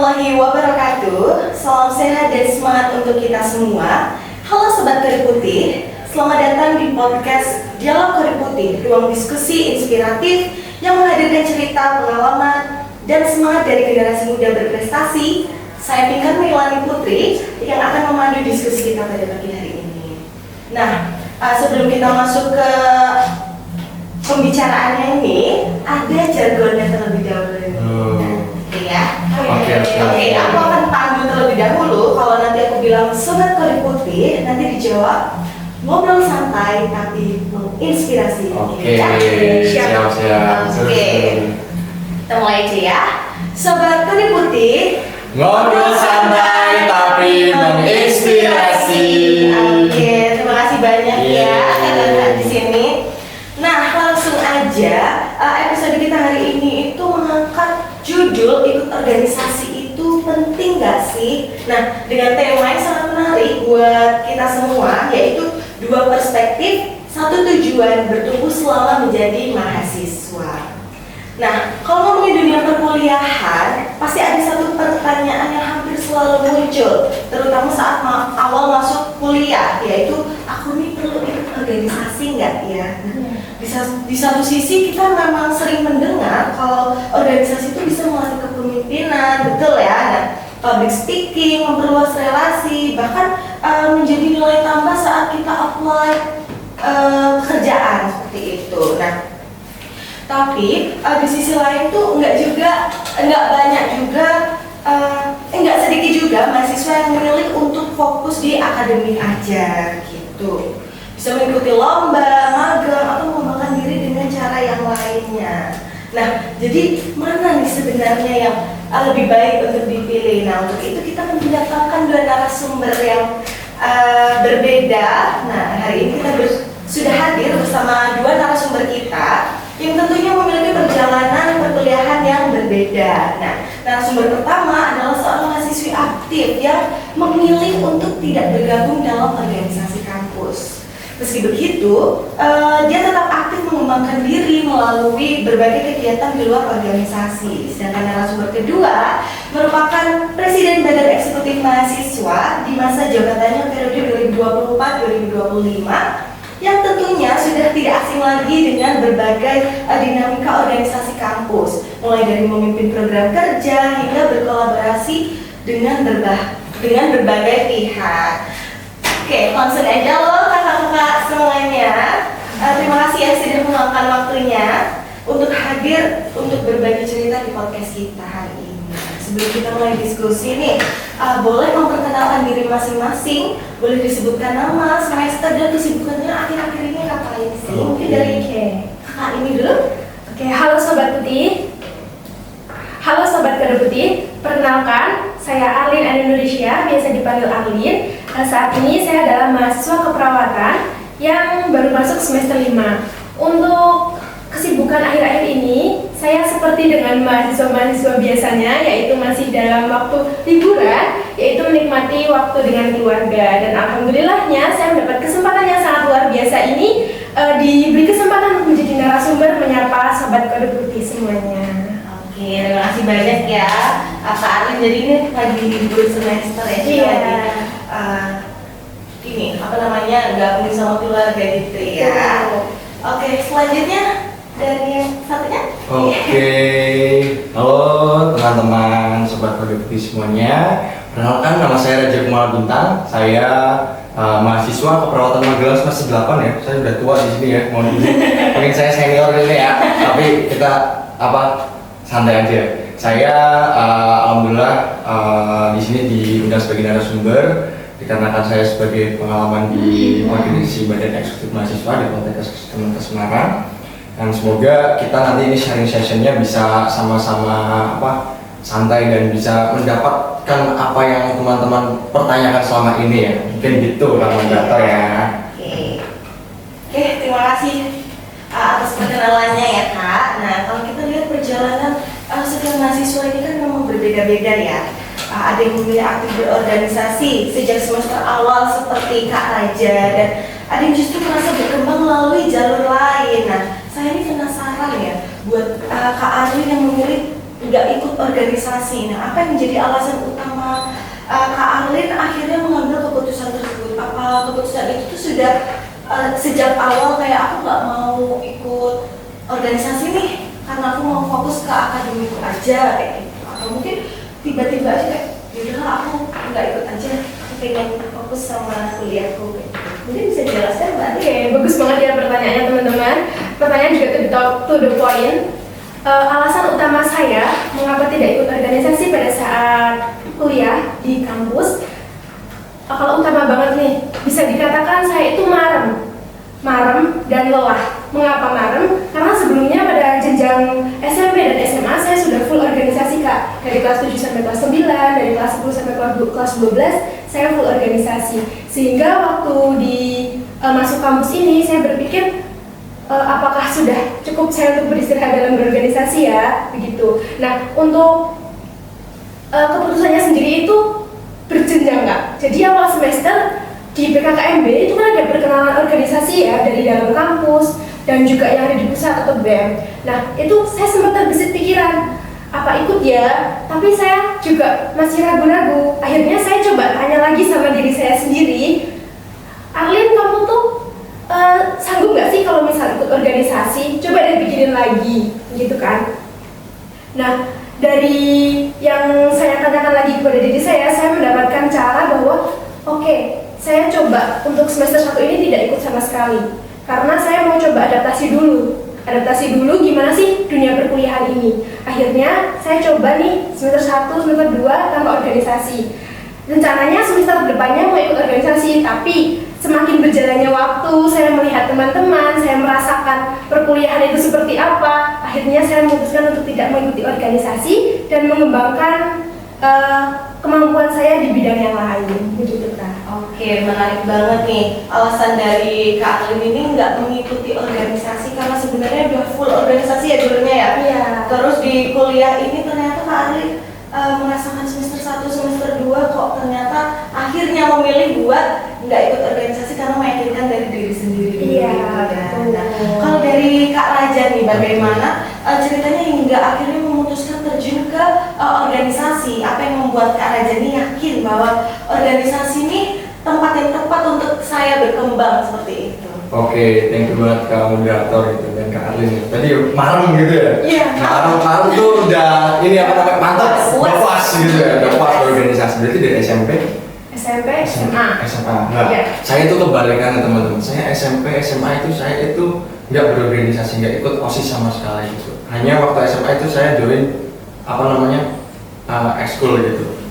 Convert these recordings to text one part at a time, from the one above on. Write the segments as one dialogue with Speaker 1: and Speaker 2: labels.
Speaker 1: warahmatullahi wabarakatuh. Salam sehat dan semangat untuk kita semua. Halo Sobat Kode Putih, selamat datang di podcast Dialog Kode Putih, ruang diskusi inspiratif yang menghadirkan cerita, pengalaman, dan semangat dari generasi muda berprestasi. Saya Pinkan Milani Putri yang akan memandu diskusi kita pada pagi hari ini. Nah, sebelum kita masuk ke pembicaraannya ini, ada jargonnya terlebih dahulu. Oke, aku akan pandu terlebih dahulu. Kalau nanti aku bilang Sobat Kode Putih, nanti dijawab ngobrol santai tapi menginspirasi.
Speaker 2: Siap.
Speaker 1: Oke, kita mulai aja ya. Sobat Kode Putih,
Speaker 2: ngobrol santai tapi menginspirasi.
Speaker 1: Oke, terima kasih banyak ya di sini. Nah, langsung aja episode kita hari ini itu mengangkat judul ikut organisasi itu penting gak sih? Nah, dengan tema yang sangat menarik buat kita semua, yaitu 2 perspektif, 1 tujuan bertumbuh selama menjadi mahasiswa. Nah, kalau ngomongin dunia perkuliahan, pasti ada satu pertanyaan yang hampir selalu muncul, terutama saat awal masuk kuliah, yaitu aku nih perlu ikut organisasi nggak ya? Di satu sisi kita memang sering mendengar kalau organisasi itu bisa melatih kepemimpinan, betul ya? Nah, public speaking, memperluas relasi, bahkan menjadi nilai tambah saat kita apply pekerjaan seperti itu. Nah, tapi di sisi lain tuh nggak banyak juga, nggak sedikit juga mahasiswa yang memilih untuk fokus di akademik aja gitu. Bisa mengikuti lomba, magang, atau mengembangkan diri dengan cara yang lainnya. Nah, jadi mana nih sebenarnya yang lebih baik untuk dipilih? Nah, untuk itu kita mendatangkan 2 narasumber yang berbeda. Nah, hari ini kita sudah hadir bersama 2 narasumber kita yang tentunya memiliki perjalanan perkuliahan yang berbeda. Nah, narasumber pertama adalah seorang mahasiswi aktif yang memilih untuk tidak bergabung dalam organisasi kampus. Meski begitu, dia tetap aktif mengembangkan diri melalui berbagai kegiatan di luar organisasi. Sedangkan narasumber kedua merupakan Presiden Badan Eksekutif Mahasiswa di masa jabatannya periode 2024-2025, yang tentunya sudah tidak asing lagi dengan berbagai dinamika organisasi kampus, mulai dari memimpin program kerja hingga berkolaborasi dengan berbagai pihak. Oke, langsung aja loh kakak-kakak semuanya. Terima kasih ya sudah meluangkan waktunya untuk hadir untuk berbagi cerita di podcast kita hari ini. Sebelum kita mulai diskusi nih, boleh memperkenalkan diri masing-masing, boleh disebutkan nama, semester, dan kesibukannya akhir-akhir ini ngapain sih? Mungkin dari kakak ini dulu.
Speaker 3: Oke, halo Sobat Putih. Halo Sobat Kode Putih, perkenalkan, saya Arlin Indonesia, biasa dipanggil Arlin. Saat ini saya adalah mahasiswa keperawatan yang baru masuk semester 5. Untuk kesibukan akhir-akhir ini, saya seperti dengan mahasiswa-mahasiswa biasanya, yaitu masih dalam waktu liburan, yaitu menikmati waktu dengan keluarga. Dan alhamdulillahnya saya mendapat kesempatan yang sangat luar biasa ini, diberi kesempatan untuk menjadi narasumber menyapa Sobat Kode Putih semuanya.
Speaker 1: Oke, terima kasih banyak ya Kak Arlin. Jadi ini lagi libur semester ya,
Speaker 3: Iya.
Speaker 1: Ini apa namanya, gabung sama keluarga gitu ya. Oke, selanjutnya dari yang satunya.
Speaker 2: Oke, halo teman-teman Sobat Kode Putih semuanya. Perkenalkan, nama saya Raja Kumala Bintang. Saya mahasiswa keperawatan Magelang semester 8 ya. Saya udah tua di sini ya, mohon izin. Mungkin saya senior ini ya, tapi kita santai aja. Saya alhamdulillah di sini diundang sebagai narasumber dikarenakan saya sebagai pengalaman di organisasi Badan Eksekutif Mahasiswa di Politeknik Kementerian Semarang. Dan semoga kita nanti ini sharing sessionnya bisa sama-sama santai dan bisa mendapatkan apa yang teman-teman pertanyakan selama ini ya. Mungkin gitu Kang Moderator ya.
Speaker 1: Oke, terima kasih atas perkenalannya ya Kak. Nah, kalau kita lihat perjalanan setiap mahasiswa ini kan memang berbeda-beda ya. Ada yang memilih aktif berorganisasi sejak semester awal seperti Kak Raja, dan ada yang justru merasa berkembang melalui jalur lain. Nah, saya ini penasaran ya buat Kak Arlin yang memilih nggak ikut organisasi. Nah, apa yang menjadi alasan utama Kak Arlin akhirnya mengambil keputusan tersebut? Apa keputusan itu tuh sudah sejak awal kayak aku nggak mau ikut organisasi nih karena aku mau fokus ke akademiku aja kayak gitu, atau mungkin tiba-tiba aja kayak yaudah aku nggak ikut aja, aku pengen fokus sama kuliahku kayak gitu. Mungkin bisa dijelaskan Mbak?
Speaker 3: Oke, bagus banget ya pertanyaannya teman-teman. Pertanyaan juga to the point. Alasan utama saya mengapa tidak ikut organisasi pada saat kuliah di kampus, kalau utama banget nih, bisa dikatakan saya itu marem dan lelah. Mengapa marem? Karena sebelumnya pada jenjang SMP dan SMA saya sudah full organisasi Kak. Dari kelas 7 sampai kelas 9, dari kelas 10 sampai kelas 12 saya full organisasi. Sehingga waktu di masuk kampus ini saya berpikir apakah sudah cukup saya untuk beristirahat dalam berorganisasi ya, begitu. Nah, untuk keputusannya sendiri itu berjenjang Kak. Jadi awal semester di PKKMB itu kan ada perkenalan organisasi ya dari dalam kampus dan juga yang ada di pusat atau BEM. Nah, itu saya sempat terbesit pikiran apa ikut ya, tapi saya juga masih ragu-ragu. Akhirnya saya coba tanya lagi sama diri saya sendiri, Arlin, kamu tuh sanggup nggak sih kalau misal ikut organisasi? Coba deh pikirin lagi, gitu kan? Nah, dari yang saya tanyakan lagi kepada diri saya mendapatkan cara bahwa oke, saya coba untuk semester 1 ini tidak ikut sama sekali karena saya mau coba adaptasi dulu gimana sih dunia perkuliahan ini. Akhirnya saya coba nih semester 1, semester 2 tanpa organisasi. Rencananya semester depannya mau ikut organisasi, tapi semakin berjalannya waktu, saya melihat teman-teman, saya merasakan perkuliahan itu seperti apa. Akhirnya saya memutuskan untuk tidak mengikuti organisasi dan mengembangkan kemampuan saya di bidang yang lain, begitu Kak.
Speaker 1: Oke, menarik banget nih alasan dari Kak Arlin ini nggak mengikuti organisasi karena sebenarnya udah full organisasi ya dulunya ya.
Speaker 3: Iya.
Speaker 1: Terus di kuliah ini ternyata Kak Arlin merasakan semester 1, semester 2 kok ternyata akhirnya memilih buat nggak ikut organisasi karena meyakinkan dari diri sendiri.
Speaker 3: Iya,
Speaker 1: gitu kan.
Speaker 3: betul.
Speaker 1: Nah, kalau dari Kak Raja nih bagaimana ceritanya hingga akhirnya memutuskan terjun ke organisasi? Apa yang membuat Kak Raja nih yakin bahwa organisasi ini tempat yang tepat untuk saya berkembang seperti itu?
Speaker 2: Oke, thank you banget Kak moderator itu dan Kak Arlin. Tadi marem gitu ya?
Speaker 3: Iya.
Speaker 2: Marem tuh udah ini apa namanya mantap,
Speaker 1: Puas.
Speaker 2: udah puas gitu ya, udah puas organisasi. Berarti dari SMP?
Speaker 3: SMP, SMA.
Speaker 2: SMA. Nah,
Speaker 3: Iya.
Speaker 2: saya itu kebalikannya teman-teman. Saya SMP, SMA itu saya itu nggak berorganisasi, nggak ikut OSIS sama sekali gitu. Hanya waktu SMA itu saya join apa namanya ekskul gitu.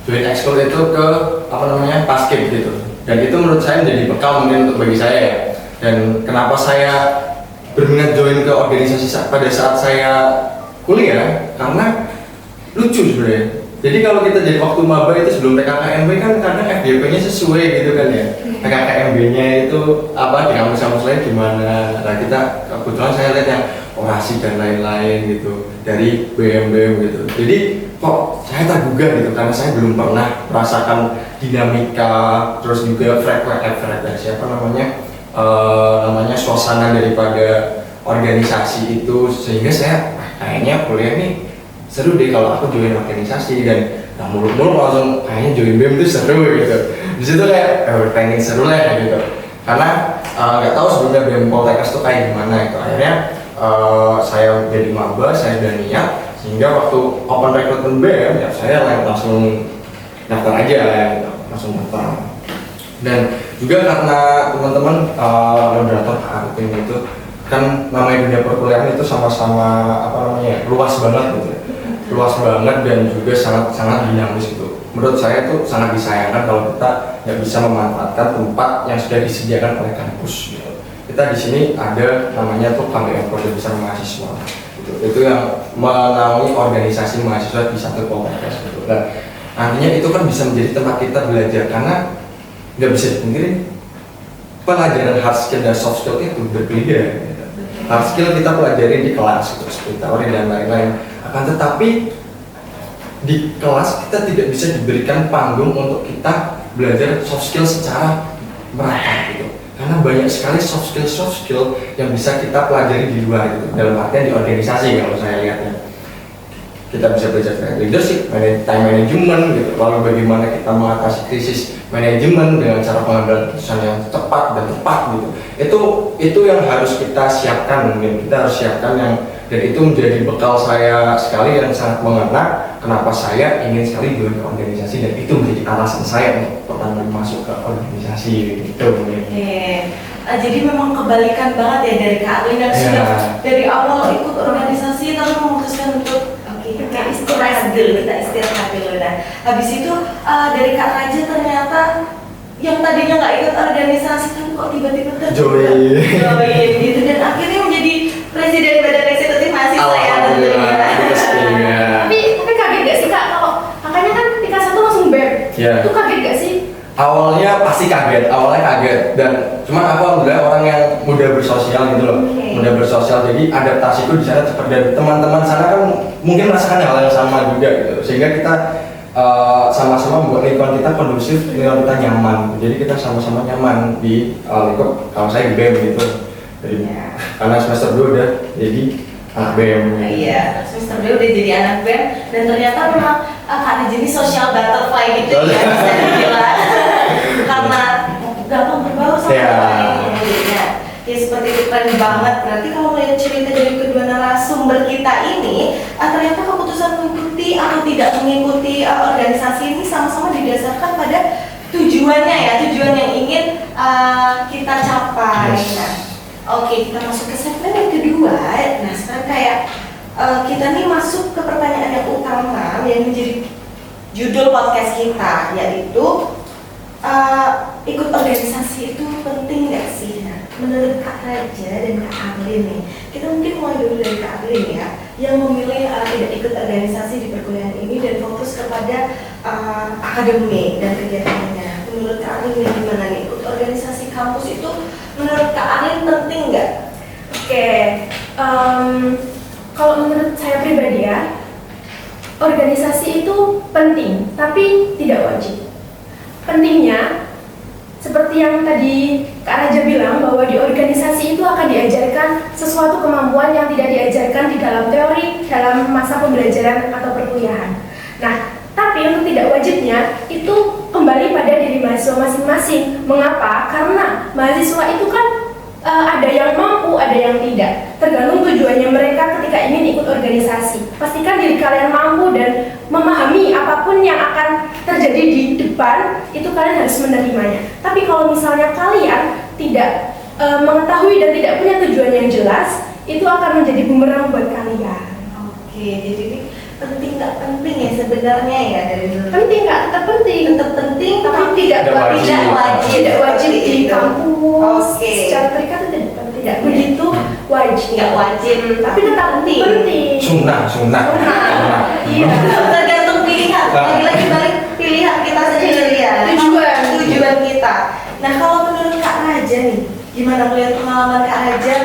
Speaker 2: Join ekskul itu ke apa namanya basket gitu. Dan itu menurut saya menjadi bekal mungkin untuk bagi saya ya. Dan kenapa saya berminat join ke organisasi pada saat saya kuliah, karena lucu sebenarnya. Jadi kalau kita jadi waktu maba itu sebelum PKKMB kan kadang FYP-nya sesuai gitu kan ya. PKKMB-nya itu apa di kampus-kampus lain gimana. Nah kita kebetulan saya lihat yang orasi dan lain-lain gitu dari BM gitu. Jadi kok saya tergugah gitu karena saya belum pernah merasakan dinamika terus juga frekuensi apa namanya suasana daripada organisasi itu, sehingga saya kayaknya kuliah nih seru deh kalau aku join organisasi. Dan muluk-muluk langsung kayaknya join BEM itu seru gitu. Di situ kayak pengen seru lah ya gitu. Karena nggak tahu sebelumnya BEM Poltekkes itu kayak gimana itu. Akhirnya saya jadi maba, saya udah niat, sehingga waktu open recruitment BEM ya saya langsung daftar aja gitu, langsung daftar. Dan juga karena teman-teman moderator Kak Arvin itu kan namanya dunia perkuliahan itu sama-sama apa namanya luas banget gitu ya. Luas banget dan juga sangat dinamis gitu. Menurut saya itu sangat disayangkan kalau kita nggak bisa memanfaatkan tempat yang sudah disediakan oleh kampus gitu. Kita di sini ada namanya tuh KBM Keluarga Besar Mahasiswa gitu. Itu yang menaungi organisasi mahasiswa di satu Poltekkes gitu. Dan artinya itu kan bisa menjadi tempat kita belajar, karena nggak bisa dipungkiri pelajaran hard skill dan soft skill itu berbeda gitu. Hard skill kita pelajarin di kelas gitu, seperti teori dan lain-lain, akan tetapi di kelas kita tidak bisa diberikan panggung untuk kita belajar soft skill secara merata gitu, karena banyak sekali soft skill yang bisa kita pelajari di luar gitu, dalam artian di organisasi kalau saya lihatnya. kita bisa belajar tentang leadership, time management gitu. Lalu bagaimana kita mengatasi krisis manajemen dengan cara pengambilan keputusan yang cepat dan tepat gitu. Itu yang harus kita siapkan, mungkin kita harus siapkan yang, dan itu menjadi bekal saya sekali yang sangat mengena kenapa saya ingin sekali join ke organisasi, dan itu menjadi alasan saya untuk pertama kali masuk ke organisasi gitu.
Speaker 1: Jadi memang kebalikan banget ya dari Kak Alin, dan sudah dari awal ikut organisasi tapi memutuskan untuk kita istirahat dulu. Nah, habis itu dari Kak Raja ternyata yang tadinya nggak ikut organisasi kan kok tiba-tiba
Speaker 2: join
Speaker 1: gitu, dan akhirnya menjadi presiden badan eksekutif mahasiswa ya tentunya.
Speaker 3: Tapi kaget gak sih Kak kalau kakaknya kan tingkat 1 langsung BEM? Itu kaget gak sih?
Speaker 2: Awalnya pasti kaget, dan cuman aku alhamdulillah orang yang mudah bersosial gitu loh, mudah bersosial, jadi adaptasiku di sana cepat, dan teman-teman sana kan mungkin merasakan hal yang sama juga gitu, sehingga kita sama-sama membuat lingkungan kita kondusif, lingkungan kita nyaman, jadi kita sama-sama nyaman di lingkup, kalau saya di BEM gitu, jadi karena semester 2 udah jadi anak BEM.
Speaker 1: Iya, semester 2 udah jadi anak BEM, dan ternyata memang Kak Raja ini social butterfly gitu ya, bisa dibilang karena gampang berbaur sama orang lain. Ya seperti itu, keren banget. Berarti kalau melihat cerita dari kedua narasumber kita ini, ternyata keputusan mengikuti atau tidak mengikuti organisasi ini sama-sama didasarkan pada tujuannya ya, tujuan yang ingin kita capai. Nah, oke, kita masuk ke segmen yang kedua. Nah, sekarang kayak kita nih masuk ke pertanyaan yang utama yang menjadi judul podcast kita, yaitu ikut organisasi itu penting nggak sih? Nah, menurut Kak Raja dan Kak Arlin nih, kita mungkin mulai dulu dari Kak Arlin ya, yang memilih tidak ikut organisasi di perkuliahan ini dan fokus kepada akademik dan kegiatannya. Menurut Kak Arlin gimana nih, ikut organisasi kampus itu menurut Kak Arlin penting nggak?
Speaker 3: Oke, kalau menurut saya pribadi ya, organisasi itu penting, tapi tidak wajib. Pentingnya, seperti yang tadi Kak Raja bilang, bahwa di organisasi itu akan diajarkan sesuatu kemampuan yang tidak diajarkan di dalam teori dalam masa pembelajaran atau perkuliahan. Nah, tapi untuk tidak wajibnya, itu kembali pada diri mahasiswa masing-masing. Mengapa? Karena mahasiswa itu kan ada yang mampu, ada yang tidak. Tergantung tujuannya mereka ketika ingin ikut organisasi. Pastikan diri kalian mampu dan memahami apapun yang akan terjadi di depan, itu kalian harus menerimanya. Tapi kalau misalnya kalian tidak mengetahui dan tidak punya tujuan yang jelas, itu akan menjadi bumerang buat kalian.
Speaker 1: Oke, jadi ini penting nggak penting ya sebenarnya ya dari dulu.
Speaker 3: Penting nggak? Tetap penting, tapi tidak wajib di kampus. Secara terikat tidak begitu wajib.
Speaker 1: Nggak wajib,
Speaker 3: tapi tetap penting.
Speaker 2: Sunnah.
Speaker 3: Iya.
Speaker 1: Tergantung pilihan. Lagi-lagi balik pilihan kita sendiri ya. Tujuan kita. Nah, kalau menurut Kak Raja nih, gimana melihat pengalaman Kak Raja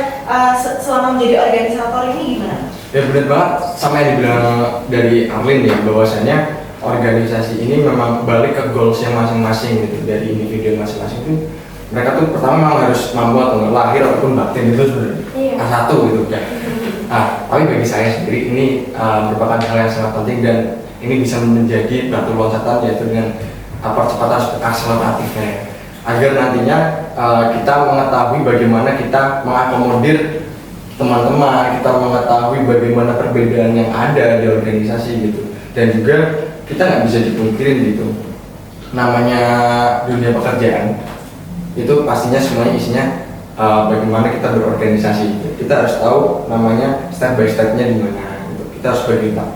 Speaker 1: selama menjadi organisator ini gimana?
Speaker 2: Ya benar banget sama yang dibilang dari Arlin ya, bahwasanya organisasi ini memang balik ke goalsnya masing-masing gitu, dari individu masing-masing itu mereka tuh pertama memang harus mampu atau lahir ataupun batin itu sebenarnya satu gitu ya. Tapi bagi saya sendiri ini merupakan hal yang sangat penting, dan ini bisa menjadi batu loncatan, yaitu dengan percepatan akseleratifnya ya, agar nantinya kita mengetahui bagaimana kita mengakomodir teman-teman, kita mengetahui bagaimana perbedaan yang ada di organisasi gitu, dan juga kita nggak bisa dipungkirin gitu, namanya dunia pekerjaan itu pastinya semuanya isinya bagaimana kita berorganisasi gitu. Kita harus tahu namanya step by stepnya di mana gitu. Kita harus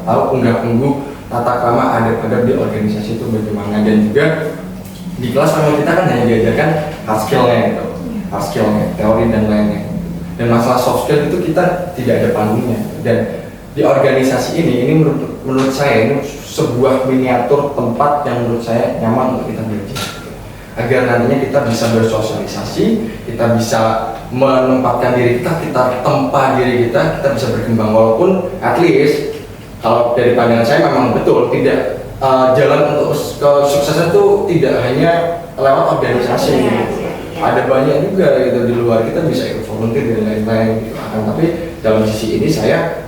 Speaker 2: tahu unggah-ungguh tata krama adab-adab di organisasi itu bagaimana, dan juga di kelas memang kita kan hanya diajarkan hard skill-nya gitu, hard skill-nya, teori dan lainnya. Dan masalah soft skill itu kita tidak ada panggungnya, dan di organisasi ini menurut saya ini sebuah miniatur tempat yang menurut saya nyaman untuk kita belajar, agar nantinya kita bisa bersosialisasi, kita bisa menempatkan diri kita tempa diri kita bisa berkembang, walaupun at least kalau dari pandangan saya memang betul tidak jalan untuk kesuksesan itu tidak hanya lewat organisasi gitu. Ada banyak juga gitu di luar, kita bisa ikut volunteer dan lain-lain gitu. Tapi dalam sisi ini saya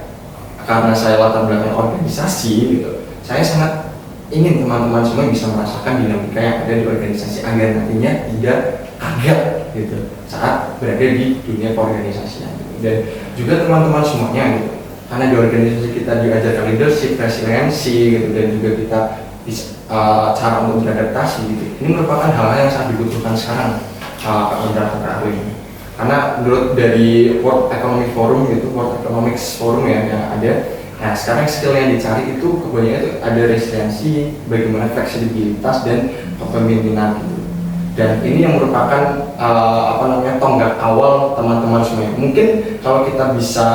Speaker 2: karena saya latar belakang organisasi gitu, saya sangat ingin teman-teman semua bisa merasakan dinamika yang ada di organisasi agar nantinya tidak kaget gitu saat berada di dunia keorganisasian gitu. Dan juga teman-teman semuanya gitu, karena di organisasi kita diajarkan leadership, resiliensi gitu, dan juga kita bisa cara untuk beradaptasi gitu. Ini merupakan hal-hal yang sangat dibutuhkan sekarang Kak Indra dan Kak Arwin ini. Karena menurut dari World Economic Forum gitu, World Economics Forum ya yang ada, nah sekarang skill yang dicari itu kebanyakan itu ada resiliensi, bagaimana fleksibilitas dan kepemimpinan gitu. Dan ini yang merupakan tonggak awal teman-teman semuanya. Mungkin kalau kita bisa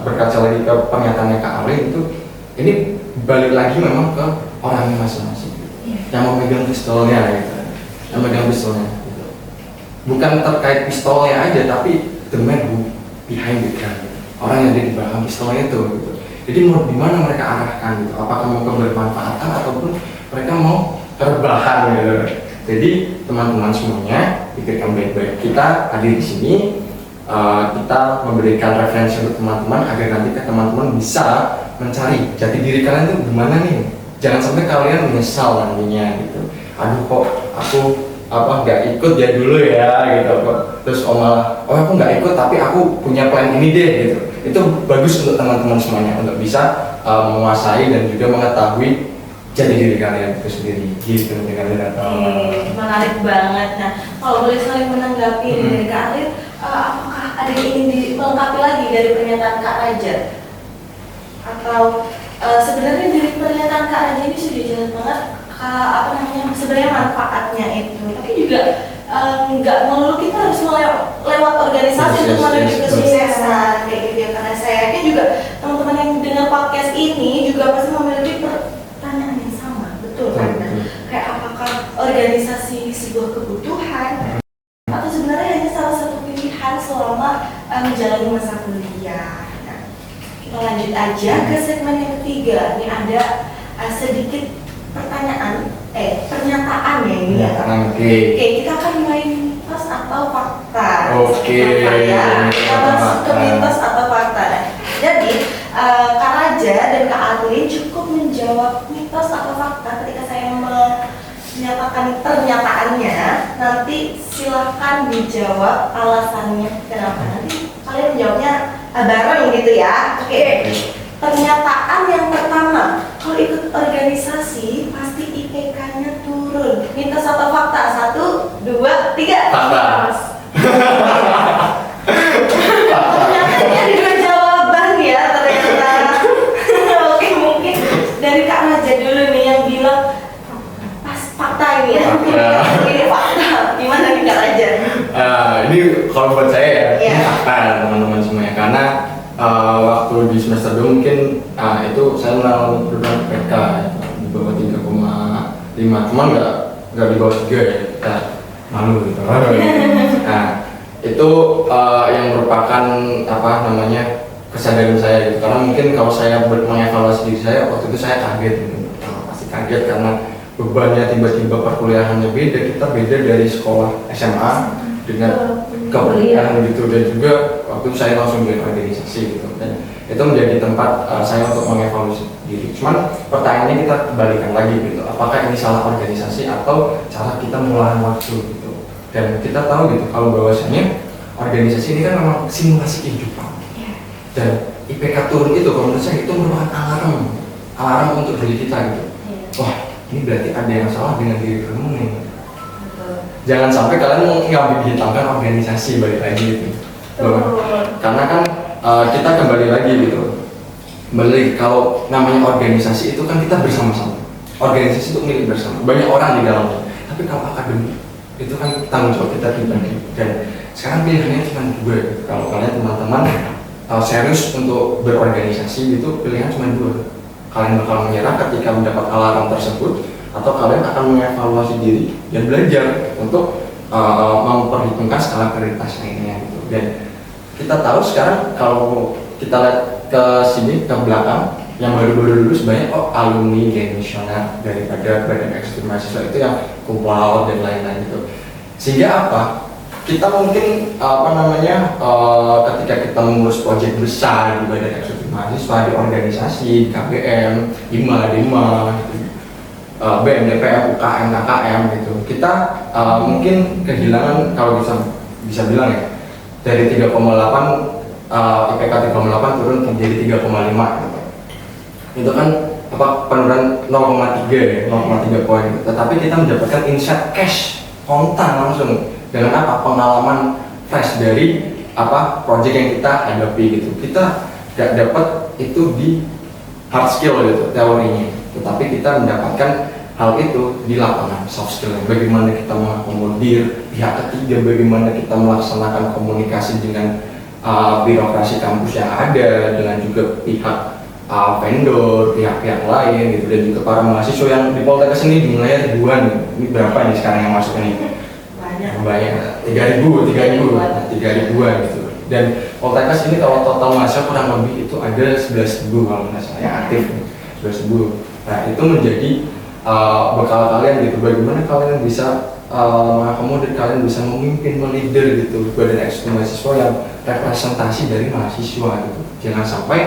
Speaker 2: berkaca lagi ke pernyataannya Kak Arwin itu, ini balik lagi memang ke orangnya masing-masing yang memegang pistolnya gitu, yang memegang pistolnya gitu. Bukan terkait pistolnya aja, tapi the man who behind the gun gitu. Orang yang ada di belakang pistolnya itu gitu. Jadi mau di mana mereka arahkan gitu, apakah mau kebermanfaatan ataupun mereka mau rebahan gitu. Jadi teman-teman semuanya pikirkan baik-baik. Kita hadir di sini, kita memberikan referensi untuk teman-teman agar nanti teman-teman bisa mencari jati diri kalian itu gimana nih. Jangan sampai kalian menyesal nantinya gitu. Aduh kok aku nggak ikut ya dulu ya gitu. Terus aku nggak ikut tapi aku punya plan ini deh gitu. Itu bagus untuk teman-teman semuanya untuk bisa menguasai dan juga mengetahui jati diri kalian itu sendiri gitu dengan
Speaker 1: menarik banget. Nah, kalau boleh saling menanggapi dari Kak Arif, apakah ada yang ingin dilengkapi lagi dari pernyataan Kak Raja? Atau sebenarnya dari pernyataan Kak Raja ini sudah jelas banget sebenarnya manfaatnya itu, tapi juga nggak melulu kita harus lewat organisasi untuk menuju kesuksesan kayak gitu ya. Karena saya yakin juga teman-teman yang dengar podcast ini juga pasti memiliki pertanyaan yang sama, betul kan? Kayak apakah organisasi sebuah kebutuhan atau sebenarnya hanya salah satu pilihan selama menjalani masa kuliah? Nah, kita lanjut aja ke segmen yang ketiga. Ini ada sedikit pernyataan ya ini ya. Oke, kita akan main mitos atau fakta.
Speaker 2: Oke.
Speaker 1: Kita masuk ke mitos atau fakta. Jadi Kak Raja dan Kak Arwin cukup menjawab mitos atau fakta ketika saya menyatakan pernyataannya. Nanti silahkan dijawab alasannya kenapa. Nanti kalian menjawabnya bareng gitu ya. Oke. Pernyataan yang pertama, kalau ikut organisasi pasti IPK-nya turun. Mitos atau fakta? 1, 2, 3.
Speaker 2: Fakta.
Speaker 1: Ternyata ada 2 jawaban ya ternyata. Oke, mungkin dari Kak Raja dulu nih yang bilang pas fakta ini ya. Ini fakta. Gimana nih Kak Raja?
Speaker 2: Ini kalau buat saya ya,
Speaker 1: Iya.
Speaker 2: ini fakta teman-teman semuanya. Karena waktu di semester 2 mungkin itu saya mengalami penurunan IPK di bawah 3,5, cuman nggak di bawah 3 ya, kita malu gitu. Nah itu yang merupakan kesadaran saya gitu. Karena mungkin kalau saya mengevaluasi diri saya waktu itu saya kaget gitu. Pasti kaget karena bebannya tiba-tiba perkuliahannya beda, kita beda dari sekolah SMA dengan keperkuliahan gitu. Dan juga waktu itu saya langsung join organisasi gitu, dan itu menjadi tempat saya untuk mengevaluasi diri. Cuman pertanyaannya kita kembalikan lagi gitu, apakah ini salah organisasi atau cara kita mengelola waktu gitu. Dan kita tahu gitu kalau bahwasanya organisasi ini kan memang simulasi kehidupan. Dan IPK turun itu kalau menurut saya itu merupakan alarm untuk diri kita gitu. Wah, ini berarti ada yang salah dengan diri kamu nih. Jangan sampai kalian ngambil dihitamkan organisasi balik lagi gitu. Karena kan kita kembali lagi gitu. Kembali kalau namanya organisasi itu kan kita bersama-sama. Organisasi itu milik bersama. Banyak orang di dalamnya. Tapi kalau akademik itu kan tanggung jawab kita pribadi. Dan sekarang pilihannya cuma 2 gitu. Kalau kalian teman-teman serius untuk berorganisasi gitu, pilihan cuma 2. Kalian bakal menyerah ketika mendapat alarm tersebut, atau kalian akan mengevaluasi diri dan belajar untuk memperhitungkan skala prioritas lainnya gitu. Dan kita tahu sekarang kalau kita lihat ke sini ke belakang yang baru-baru lulus banyak alumni demisioner daripada badan eksekutif mahasiswa itu yang cum laude dan lain-lain itu. Sehingga apa? kita mungkin ketika kita mengurus proyek besar di badan eksekutif mahasiswa, di organisasi, di KBM, IMA, DIMA, gitu, BM, DPM, UKM, KKM gitu, kita mungkin kehilangan, kalau bisa bilang ya, dari 3,8 IPK 3,8 turun menjadi 3,5 gitu. Itu kan penurunan 0,3 ya, 0,3 poin gitu. Tetapi kita mendapatkan insight cash kontan langsung dengan pengalaman fresh dari project yang kita hadapi gitu. Kita nggak dapat itu di hard skill gitu teorinya, tetapi kita mendapatkan hal itu di lapangan, soft skill. Bagaimana kita mengakomodir pihak ketiga, bagaimana kita melaksanakan komunikasi dengan birokrasi kampus yang ada, dengan juga pihak vendor, pihak-pihak lain gitu, dan juga para mahasiswa yang di Poltekkes ini jumlahnya ribuan. Ini berapa nih sekarang yang masuk ini? Banyak, 3.000-an gitu. Dan Poltekkes ini kalau total mahasiswa kurang lebih itu ada 11.000 kalau nggak salah yang aktif, 11.000. Nah itu menjadi bekal kalian gitu, bagaimana kalian bisa mengakomodir, kalian bisa memimpin, meleader gitu badan eksekutif mahasiswa yang representasi dari mahasiswa gitu. Jangan sampai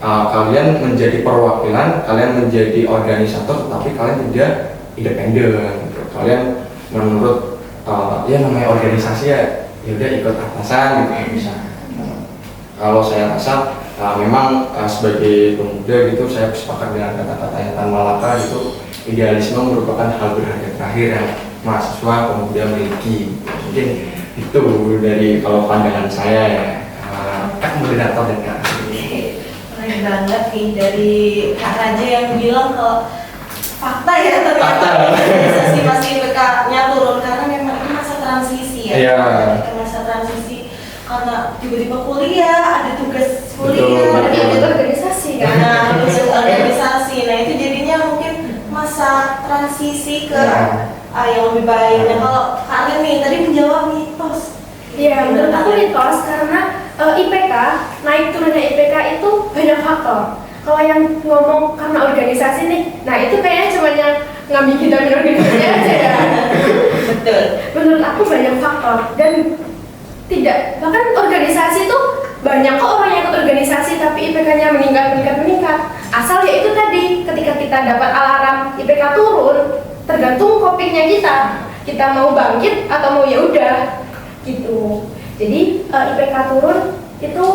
Speaker 2: kalian menjadi perwakilan, kalian menjadi organisator, tapi kalian tidak independen gitu. Kalian menurut ya namanya organisasi ya udah ikut atasan gitu bisa. Kalau saya rasa memang sebagai pemuda gitu, saya sepakat dengan kata-kata yang Tan Malaka gitu, idealisme merupakan hal berharga terakhir yang mahasiswa pemuda miliki. Mungkin itu dari kalau pandangan saya ya, Kak moderator dan Kak.
Speaker 1: Keren banget nih dari Kak Raja yang bilang ke fakta ya, ternyata organisasi masih IPK-nya turun karena memang ini masa transisi ya.
Speaker 2: Iya.
Speaker 1: Masa transisi karena tiba-tiba kuliah, ada tugas kuliah,
Speaker 2: Betul.
Speaker 1: ada
Speaker 3: organisasi kan.
Speaker 1: Nah, tugas organisasi. Nah itu jadinya mungkin masa transisi ke yang lebih baik. Nah kalau kalian nih tadi menjawab mitos.
Speaker 3: Iya, menurut aku mitos karena IPK, naik turunnya IPK itu banyak faktor. Kalau yang ngomong karena organisasi nih, nah itu kayaknya cuma yang ngambil vitamin organisasi aja ya.
Speaker 1: Betul.
Speaker 3: Menurut aku banyak faktor dan tidak, bahkan organisasi itu banyak kok orang yang ikut organisasi tapi IPK-nya meningkat. Asal ya itu tadi, ketika kita dapat alarm IPK turun, tergantung copingnya kita mau bangkit atau mau ya udah gitu. Jadi IPK turun itu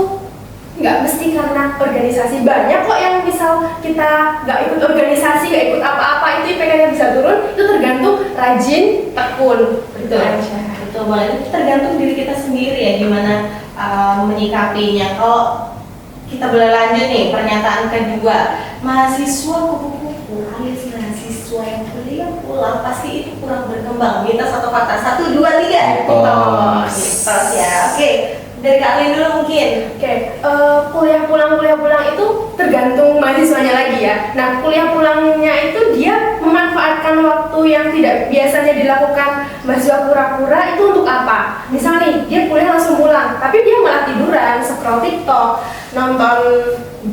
Speaker 3: nggak mesti karena organisasi. Banyak kok yang misal kita nggak ikut organisasi, nggak ikut apa-apa itu IPK-nya bisa turun. Itu tergantung rajin, tekun. Betul aja.
Speaker 1: Betul banget. Itu tergantung diri kita sendiri ya gimana menyikapinya. Kalau kita boleh lanjut nih pernyataan kedua, mahasiswa kupu-kupu alias mahasiswa yang kuliah pulang pasti itu kurang berkembang. Mitos atau fakta? 1, 2, 3. Mitos ya. Oke. Dari Kak Alin dulu mungkin.
Speaker 3: Kuliah pulang itu tergantung mahasiswanya lagi ya. Nah, kuliah pulangnya itu dia memanfaatkan waktu yang tidak biasanya dilakukan mahasiswa pura-pura itu untuk apa? Misal nih, dia kuliah langsung pulang, tapi dia malah tiduran, scroll TikTok, nonton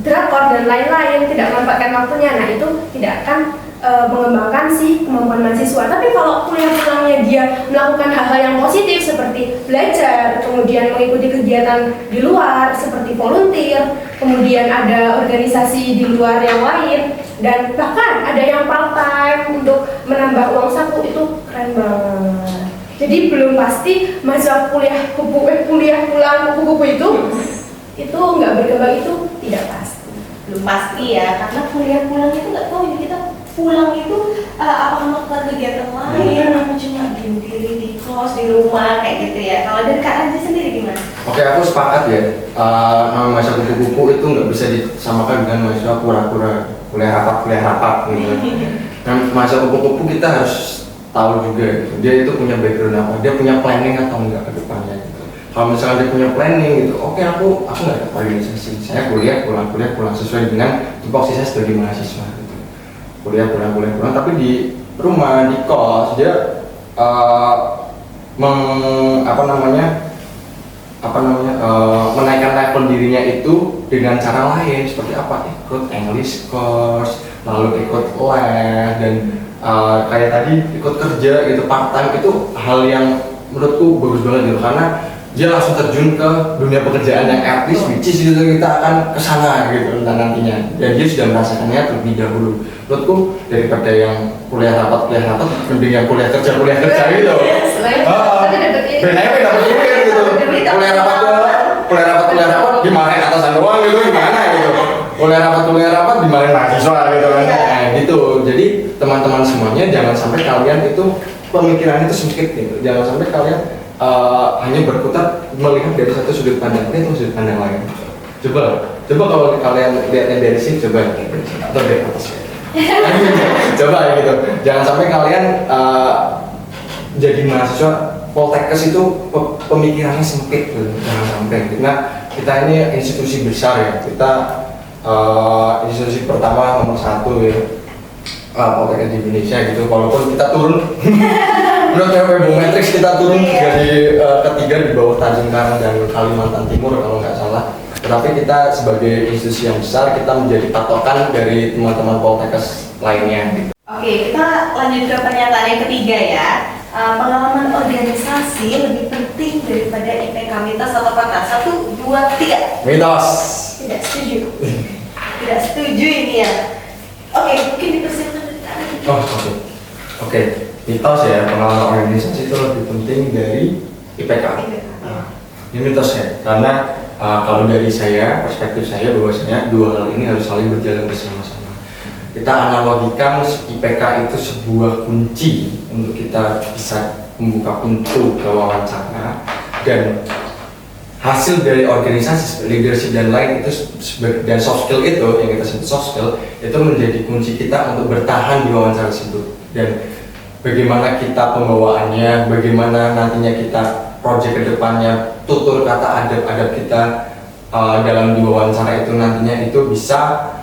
Speaker 3: drakor dan lain-lain, tidak memanfaatkan waktunya. Nah, itu tidak akan mengembangkan sih kemampuan mahasiswa. Tapi kalau kuliah pulangnya dia melakukan hal-hal yang positif seperti belajar, kemudian mengikuti kegiatan di luar seperti volunteer, kemudian ada organisasi di luar yang lain, dan bahkan ada yang part time untuk menambah uang saku, itu keren banget. Jadi belum pasti mahasiswa kuliah pulang kupu-kupu itu nggak berkembang, itu tidak pasti.
Speaker 1: Belum pasti ya, karena kuliah pulang itu nggak tahu ya kita pulang itu apakah melakukan kegiatan lain atau cuma diem diri di kos di rumah kayak gitu ya. Kalau dari Kak Anji sendiri gimana?
Speaker 2: Oke, aku sepakat ya. Nama mahasiswa kupu-kupu itu nggak bisa disamakan dengan mahasiswa pura-pura kuliah rapat gitu. Dan mahasiswa kupu-kupu kita harus tahu juga gitu. Dia itu punya background apa, dia punya planning atau enggak ke depannya gitu. Kalau misalnya dia punya planning gitu, oke aku nggak ada organisasi, saya kuliah pulang sesuai dengan tupoksi saya sebagai mahasiswa gitu. Kuliah pulang, tapi di rumah, di kos dia menaikkan level dirinya itu dengan cara lain. Seperti apa? Ikut English course, lalu ikut les, dan kayak tadi ikut kerja gitu, part time. Itu hal yang menurutku bagus banget gitu karena dia langsung terjun ke dunia pekerjaan yang etis, which is gitu kita akan kesana gitu nantinya. Dan dia sudah merasakannya terlebih dahulu. Menurutku daripada yang kuliah rapat mending yang kuliah kerja gitu. Benar dapat duit gitu. Kuliah rapat dimarahin atasan doang gitu gimana gitu. Kuliah rapat dimarahin mahasiswa gitu kan. Nah, gitu. Jadi teman-teman semuanya jangan sampai kalian itu pemikiran itu sempit gitu. Jangan sampai kalian hanya berkutat melihat dari satu sudut pandang itu sudut pandang lain. Coba kalau kalian lihatnya dari sini coba atau dari atas. Coba ya gitu. Jangan sampai kalian jadi mahasiswa Poltekkes itu pemikirannya sempit gitu. Jangan sampai. Nah, kita ini institusi besar ya. Kita institusi pertama nomor 1 ya. Poltekkes di Indonesia gitu. Walaupun kita turun menurut Webometrics kita turun dari ketiga di bawah Tanjung Karang dan Kalimantan Timur kalau nggak salah. Tetapi kita sebagai institusi yang besar kita menjadi patokan dari teman-teman Poltekkes lainnya. Gitu.
Speaker 1: Oke, kita lanjut ke pernyataan yang ketiga ya. Pengalaman organisasi lebih penting daripada IPK, mitos atau fakta? 1, 2, 3.
Speaker 2: Mitos.
Speaker 1: Tidak setuju. Tidak setuju ini ya. Oke, mungkin dipersiapkan dari kalian.
Speaker 2: Oke. Mitos ya, pengalaman organisasi itu lebih penting dari IPK. Ini mitos ya, karena kalau dari saya, perspektif saya bahwasanya dua hal ini harus saling berjalan bersama-sama. Kita analogikan IPK itu sebuah kunci untuk kita bisa membuka pintu ke wawancara, dan hasil dari organisasi, leadership dan lain itu dan soft skill itu yang kita sebut soft skill itu menjadi kunci kita untuk bertahan di wawancara tersebut. Dan bagaimana kita pembawaannya, bagaimana nantinya kita project kedepannya, tutur kata adab-adab kita dalam di wawancara itu nantinya itu bisa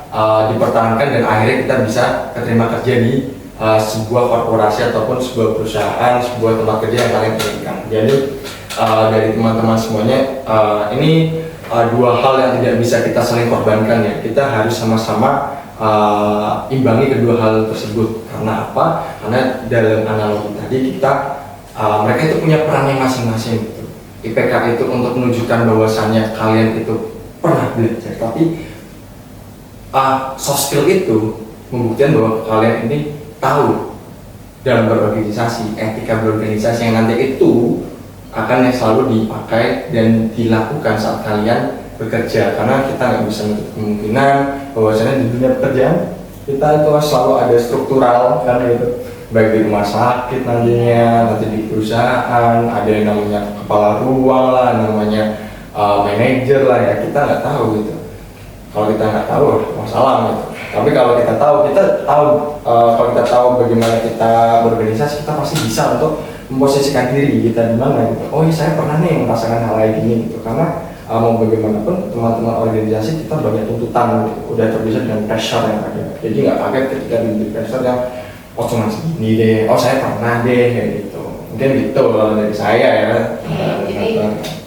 Speaker 2: dipertahankan dan akhirnya kita bisa keterima kerja di sebuah korporasi ataupun sebuah perusahaan, sebuah tempat kerja yang kalian inginkan. Jadi dari teman-teman semuanya ini dua hal yang tidak bisa kita saling korbankan ya. Kita harus sama-sama imbangi kedua hal tersebut. Karena apa? Karena dalam analogi tadi mereka itu punya perannya masing-masing gitu. IPK itu untuk menunjukkan bahwasannya kalian itu pernah belajar, tapi soft skill itu membuktikan bahwa kalian ini tahu dalam berorganisasi, etika berorganisasi yang nanti itu akan yang selalu dipakai dan dilakukan saat kalian bekerja. Karena kita nggak bisa menutup kemungkinan bahwasanya di dunia pekerjaan kita itu selalu ada struktural kan gitu, baik di rumah sakit nantinya, nanti di perusahaan ada yang namanya kepala ruang lah, namanya manajer lah ya, kita nggak tahu gitu. Kalau kita nggak tahu masalah gitu. Tapi kalau kita tahu kalau kita tahu bagaimana kita berorganisasi, kita pasti bisa untuk memposisikan diri kita di mana gitu. Oh iya, saya pernah nih merasakan hal kayak gini gitu. Karena mau bagaimanapun teman-teman organisasi kita banyak tuntutan gitu. Udah terbiasa dengan pressure yang ada. Jadi nggak kaget ketika di pressure yang oh cuma segini deh, oh saya pernah deh kayak gitu. Mungkin gitu dari saya ya.
Speaker 1: Jadi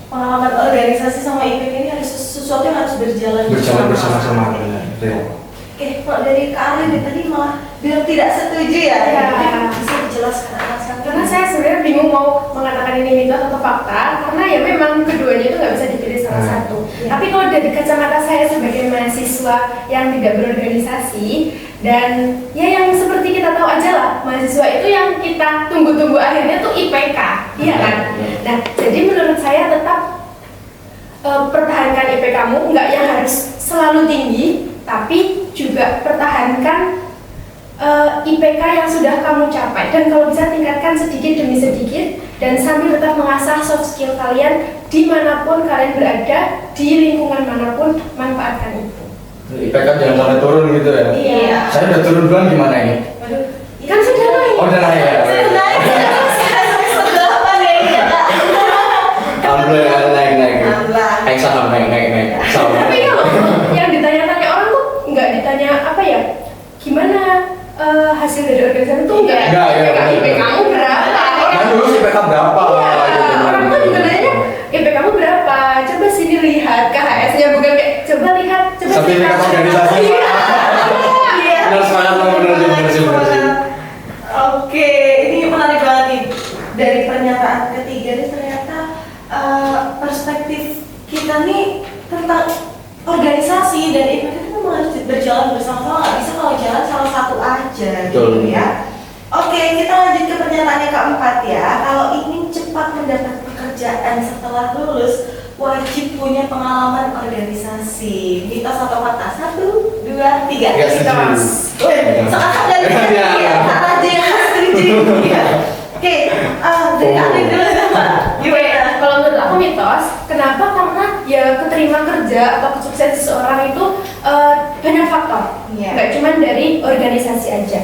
Speaker 1: pengalaman organisasi sama IPK ini harus sesuatu yang harus berjalan
Speaker 2: bersama-sama.
Speaker 1: Oke, kalau dari Kak Arlin tadi malah bilang tidak setuju ya. Mungkin bisa dijelaskan alasan.
Speaker 3: Karena saya sebenarnya bingung mau mengatakan ini mitos atau fakta, karena ya memang keduanya itu nggak bisa dipilih salah satu. Tapi kalau dari kacamata saya sebagai mahasiswa yang tidak berorganisasi, dan ya yang seperti kita tahu aja lah, mahasiswa itu yang kita tunggu-tunggu akhirnya tuh IPK, iya kan? Nah, jadi menurut saya tetap pertahankan IPK-mu, nggak yang harus selalu tinggi, tapi juga pertahankan IPK yang sudah kamu capai, dan kalau bisa tingkatkan sedikit demi sedikit, dan sambil tetap mengasah soft skill kalian dimanapun kalian berada, di lingkungan manapun, manfaatkan itu.
Speaker 2: IPK jangan sampai turun gitu ya?
Speaker 1: Iya.
Speaker 2: Saya udah turun duluan gimana ini?
Speaker 1: Waduh,
Speaker 3: Kan sudah naik.
Speaker 2: Oh udah naik ya?
Speaker 1: sudah naik. Semester 8 ya ini Kak.
Speaker 2: Alhamdulillah naik.
Speaker 1: Alhamdulillah.
Speaker 2: Saham naik. Saham.
Speaker 3: Tapi kalau yang ditanya-tanya orang tuh nggak ditanya apa ya, gimana hasil dari organisasi tuh nggak
Speaker 2: ya,
Speaker 3: IPK-mu berapa?
Speaker 2: Kan dulu sih IPK berapa?
Speaker 3: Iya, orang tuh juga nanya IPK-mu berapa? Coba sini lihat KHS-nya, bukan kayak coba lihat
Speaker 2: Sertifikat organisasi.
Speaker 1: Iya.
Speaker 2: Benar benar sih.
Speaker 1: Oke, ini menarik banget nih. Dari pernyataan ketiga dan event itu memang harus berjalan bersama-sama, nggak bisa kalau jalan salah satu aja
Speaker 2: Betul.
Speaker 1: gitu ya. Oke, kita lanjut ke pernyataan yang keempat ya. Kalau ingin cepat mendapat pekerjaan setelah lulus, wajib punya pengalaman organisasi. Mitos atau fakta? 1, 2, 3.
Speaker 2: Nggak setuju.
Speaker 1: Sekarang dari
Speaker 2: Iya.
Speaker 1: ya, Kak Raja yang nggak setuju. Ya. Oke, dari Kak Raja dulu sama. Gimana?
Speaker 3: Kalau menurut aku mitos, kenapa? Karena ya keterima kerja atau kesuksesan seseorang itu banyak faktor,
Speaker 1: Iya.
Speaker 3: nggak cuma dari organisasi aja.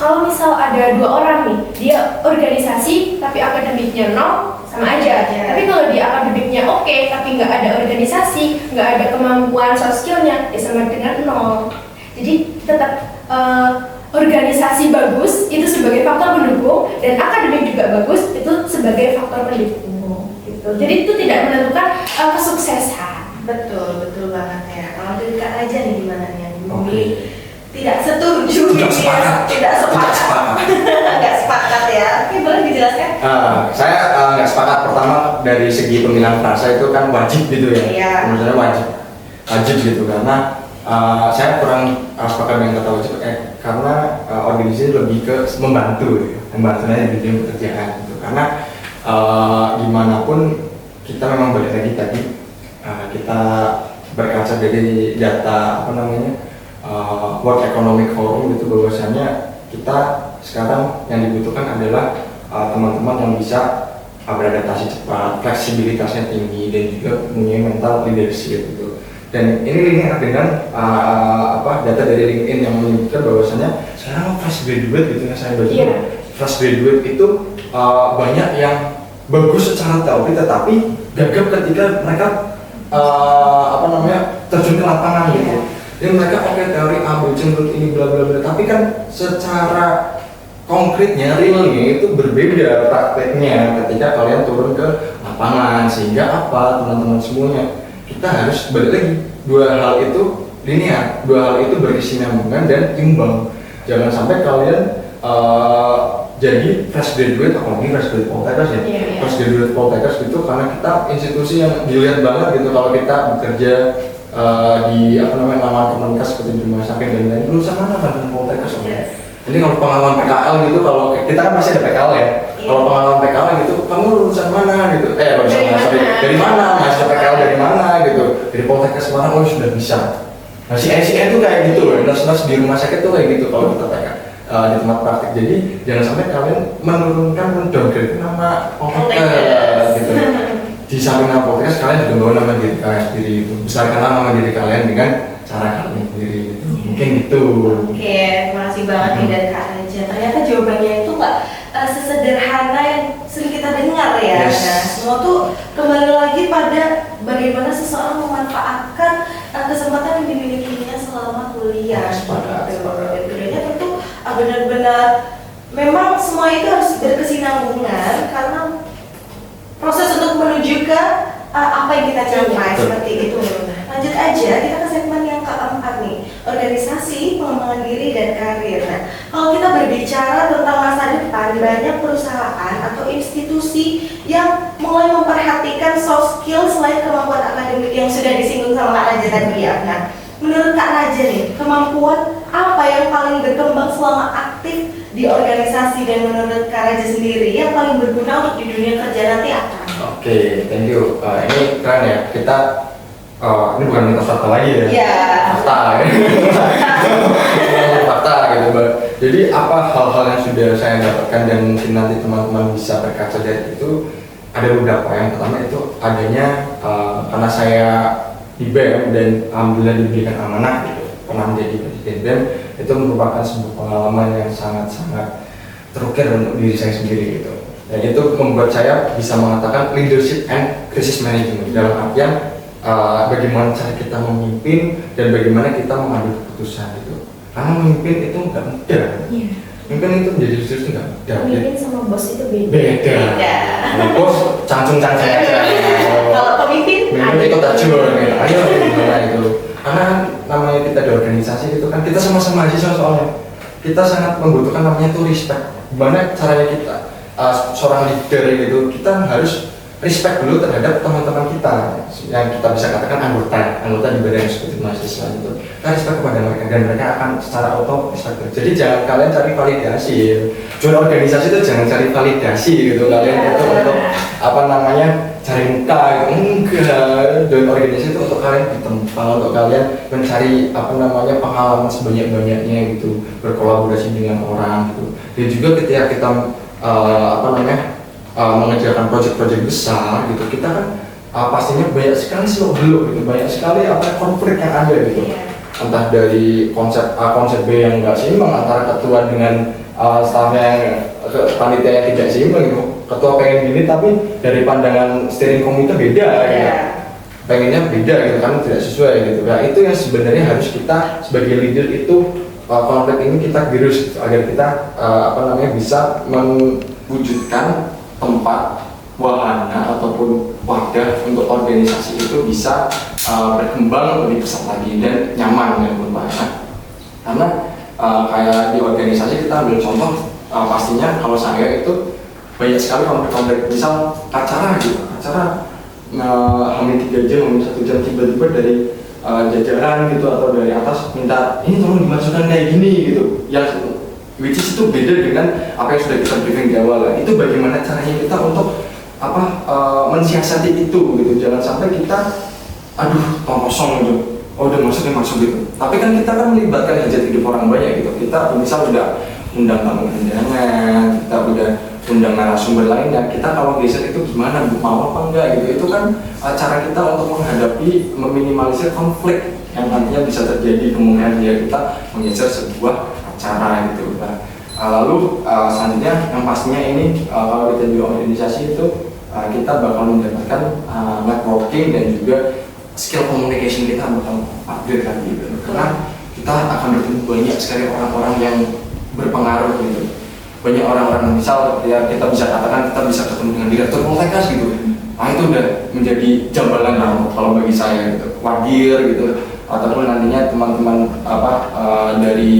Speaker 3: Kalau misal ada 2 orang nih, dia organisasi tapi akademiknya 0, sama aja.
Speaker 1: Iya.
Speaker 3: Tapi kalau dia akademiknya oke, tapi nggak ada organisasi, nggak ada kemampuan soft skillnya, ya sama dengan 0. Jadi tetap organisasi bagus itu sebagai faktor pendukung dan akademik juga bagus itu sebagai faktor pendukung. Gitu. Jadi itu tidak menentukan kesuksesan.
Speaker 1: Betul, betul banget ya. Kalau dari Kak Raja nih gimana nih?
Speaker 2: Oke.
Speaker 1: Tidak setuju
Speaker 2: Tidak
Speaker 1: gitu ya.
Speaker 2: sepakat.
Speaker 1: Tidak sepakat. Nggak sepakat ya. Oke, boleh dijelaskan?
Speaker 2: Saya nggak sepakat. Pertama dari segi pemilihan frasa itu kan wajib gitu ya.
Speaker 1: Iya.
Speaker 2: Menurut saya wajib gitu karena saya kurang sepakat dengan kata wajib karena organisasi lebih ke membantu ya. Membantunya di bidang pekerjaan gitu. Karena gimana pun kita memang balik lagi tadi kita berkaca dari data World Economic Forum itu bahwasanya kita sekarang yang dibutuhkan adalah teman-teman yang bisa beradaptasi cepat, fleksibilitasnya tinggi dan juga punya mental leadership gitu. Dan ini linknya dengan data dari LinkedIn yang menyebutkan bahwasanya sekarang fresh graduate gitu yang saya baca.
Speaker 3: Iya.
Speaker 2: Fresh graduate itu banyak yang bagus secara teori tetapi gagap ketika mereka terjun ke lapangan gitu. Jadi mereka teori A, B, C, menurut ini bla bla bla, tapi kan secara konkretnya, realnya itu berbeda prakteknya ketika kalian turun ke lapangan. Sehingga apa teman-teman semuanya, kita harus balik lagi, dua hal itu linear, dua hal itu berkesinambungan dan imbang. Jangan sampai kalian jadi fresh graduate, apalagi fresh graduate poltekers ya, fresh graduate poltekers gitu, karena kita institusi yang dilihat banget gitu kalau kita bekerja di laman komunitas seperti di rumah sakit dan lain-lain. Lulusan mana kan poltekers? Jadi kalau pengalaman PKL gitu, kalau kita kan masih ada PKL ya. Kalau pengalaman PKL gitu, kamu lulusan mana gitu? Dari mana? Masih PKL dari mana gitu? Dari poltekers mana? Oh sudah bisa. Nah si itu kayak gitu, nurse di rumah sakit tuh kayak gitu kalau kita PKL. Di tempat praktik. Jadi jangan sampai kalian menurunkan mendowngrade nama poltekers gitu. Di samping nama poltekers kalian juga bawa nama diri kalian sendiri itu. Besarkanlah nama diri kalian dengan cara kalian sendiri gitu. Mungkin gitu.
Speaker 1: Oke, terima kasih banget nih dari Kak Raja. Ternyata jawabannya itu nggak sesederhana yang sering kita dengar ya.
Speaker 2: Yes.
Speaker 1: Nah, semua tuh kembali lagi pada bagaimana seseorang memanfaatkan kesempatan yang dimilikinya selama kuliah.
Speaker 2: Sepakat.
Speaker 1: Dan keduanya tentu benar-benar memang semua itu harus berkesinambungan karena proses untuk menuju ke apa yang kita capai seperti itu. Lanjut aja, kita ke segmen yang keempat nih, organisasi, pengembangan diri dan karir. Nah, kalau kita berbicara tentang masa depan, banyak perusahaan atau institusi yang mulai memperhatikan soft skill selain kemampuan akademik yang sudah disinggung sama Kak Raja tadi ya. Nah, menurut Kak Raja nih, kemampuan apa yang paling berkembang selama aktif di organisasi dan menurut Kak Raja sendiri yang paling berguna untuk di dunia kerja nanti apa?
Speaker 2: Oke, thank you. Ini keren ya. Kita ini bukan mitos fakta lagi ya.
Speaker 1: Iya.
Speaker 2: Fakta. Fakta gitu, Mbak. Jadi apa hal-hal yang sudah saya dapatkan dan mungkin nanti teman-teman bisa berkaca dari itu, ada beberapa. Yang pertama itu adanya karena saya di BEM dan alhamdulillah diberikan amanah gitu, pernah menjadi presiden BEM, itu merupakan sebuah pengalaman yang sangat-sangat terukir untuk diri saya sendiri gitu. Dan itu membuat saya bisa mengatakan leadership and crisis management dalam artian bagaimana cara kita memimpin dan bagaimana kita mengambil keputusan gitu. Karena memimpin itu nggak mudah.
Speaker 3: Iya.
Speaker 2: Memimpin itu menjadi leader itu nggak mudah.
Speaker 3: Pemimpin sama bos itu beda.
Speaker 2: Beda. Nah, bos cangcung-cangcung aja.
Speaker 1: Kalau pemimpin,
Speaker 2: Memimpin ikut aja gitu. Ayo gimana itu. Karena namanya kita di organisasi itu kan kita sama-sama mahasiswa soalnya. Kita sangat membutuhkan namanya tuh respect. Gimana caranya kita seorang leader gitu, kita harus respect dulu terhadap teman-teman kita yang kita bisa katakan anggota di badan eksekutif mahasiswa itu. Kita respect kepada mereka dan mereka akan secara auto respect. Jadi jangan kalian cari validasi. Join organisasi itu jangan cari validasi gitu. Kalian itu untuk apa namanya cari muka gitu. Enggak. Join organisasi itu untuk kalian ditempa, untuk kalian mencari apa namanya pengalaman sebanyak-banyaknya gitu, berkolaborasi dengan orang gitu. Dan juga ketika kita mengerjakan proyek-proyek besar gitu, kita kan pastinya banyak sekali seluk-beluk gitu, banyak sekali konflik yang ada gitu. Entah dari konsep A, konsep B yang nggak seimbang antara ketua dengan stafnya yang panitia yang tidak seimbang gitu. Ketua pengen gini tapi dari pandangan steering komite beda gitu. Pengennya beda gitu kan, tidak sesuai gitu. Nah itu yang sebenarnya harus kita sebagai leader itu konflik ini kita gerus gitu, agar kita bisa mewujudkan tempat, wahana ataupun wadah untuk organisasi itu bisa berkembang lebih pesat lagi dan nyaman dan berbahaya. Karena kayak di organisasi kita ambil contoh, pastinya kalau saya itu banyak sekali konflik, misal acara hampir 3 jam, hampir 1 jam tiba-tiba dari jajaran gitu atau dari atas minta ini tolong dimasukkan kayak gini gitu, yang which is itu beda dengan apa yang sudah kita briefing di awal. Itu bagaimana caranya kita untuk mensiasati itu gitu. Jangan sampai kita kosong gitu. Udah masuk gitu. Tapi kan kita kan melibatkan hajat hidup orang banyak gitu. Kita misal udah undang tamu undangan, kita udah undang narasumber lainnya. Kita kalau geser itu gimana, mau apa enggak gitu. Itu kan cara kita untuk menghadapi, meminimalisir konflik yang nantinya bisa terjadi kemungkinan kita menggeser sebuah acara gitu. Lalu selanjutnya yang pastinya ini kalau kita di organisasi itu kita bakal mendapatkan networking dan juga skill communication kita bakal upgrade lagi gitu. Karena kita akan bertemu banyak sekali orang-orang yang berpengaruh gitu. Banyak orang-orang, misal ya kita bisa katakan kita bisa ketemu dengan direktur Poltekkes gitu. Itu udah menjadi jambalan kalau bagi saya gitu. Wadir gitu, ataupun nantinya teman-teman dari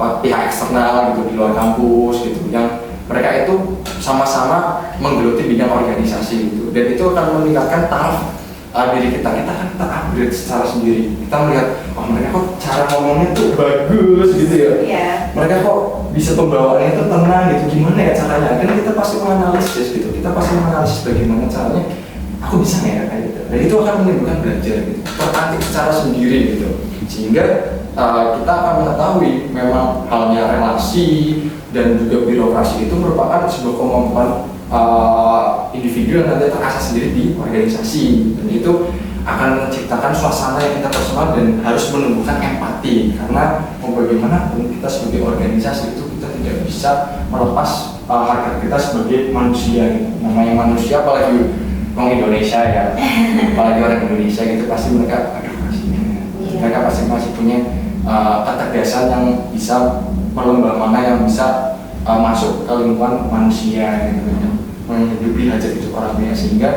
Speaker 2: pihak eksternal gitu di luar kampus gitu, yang mereka itu sama-sama menggeluti bidang organisasi gitu, dan itu akan meningkatkan taraf diri kita kan kita upgrade secara sendiri. Kita melihat mereka kok cara ngomongnya tuh bagus gitu ya, mereka kok bisa pembawaannya itu tenang gitu, gimana ya caranya, kan kita pasti menganalisis gitu, kita pasti menganalisis bagaimana caranya aku bisa nggak ya kayak gitu. Dan itu akan menimbulkan belajar gitu, terlatih secara sendiri gitu, sehingga kita akan mengetahui memang halnya relasi dan juga birokrasi itu merupakan sebuah kemampuan individu yang nanti terasah sendiri di organisasi, dan itu akan menciptakan suasana yang interpersonal dan harus menumbuhkan empati. Karena bagaimana kita sebagai organisasi itu kita tidak bisa melepas harkat kita sebagai manusia gitu. Namanya manusia, apalagi orang Indonesia ya, apalagi orang Indonesia gitu, pasti mereka mereka pasti masih punya ketegasan yang bisa melembah mana yang bisa masuk ke lingkungan manusia gitu, menghidupi hajat hidup orang banyak, sehingga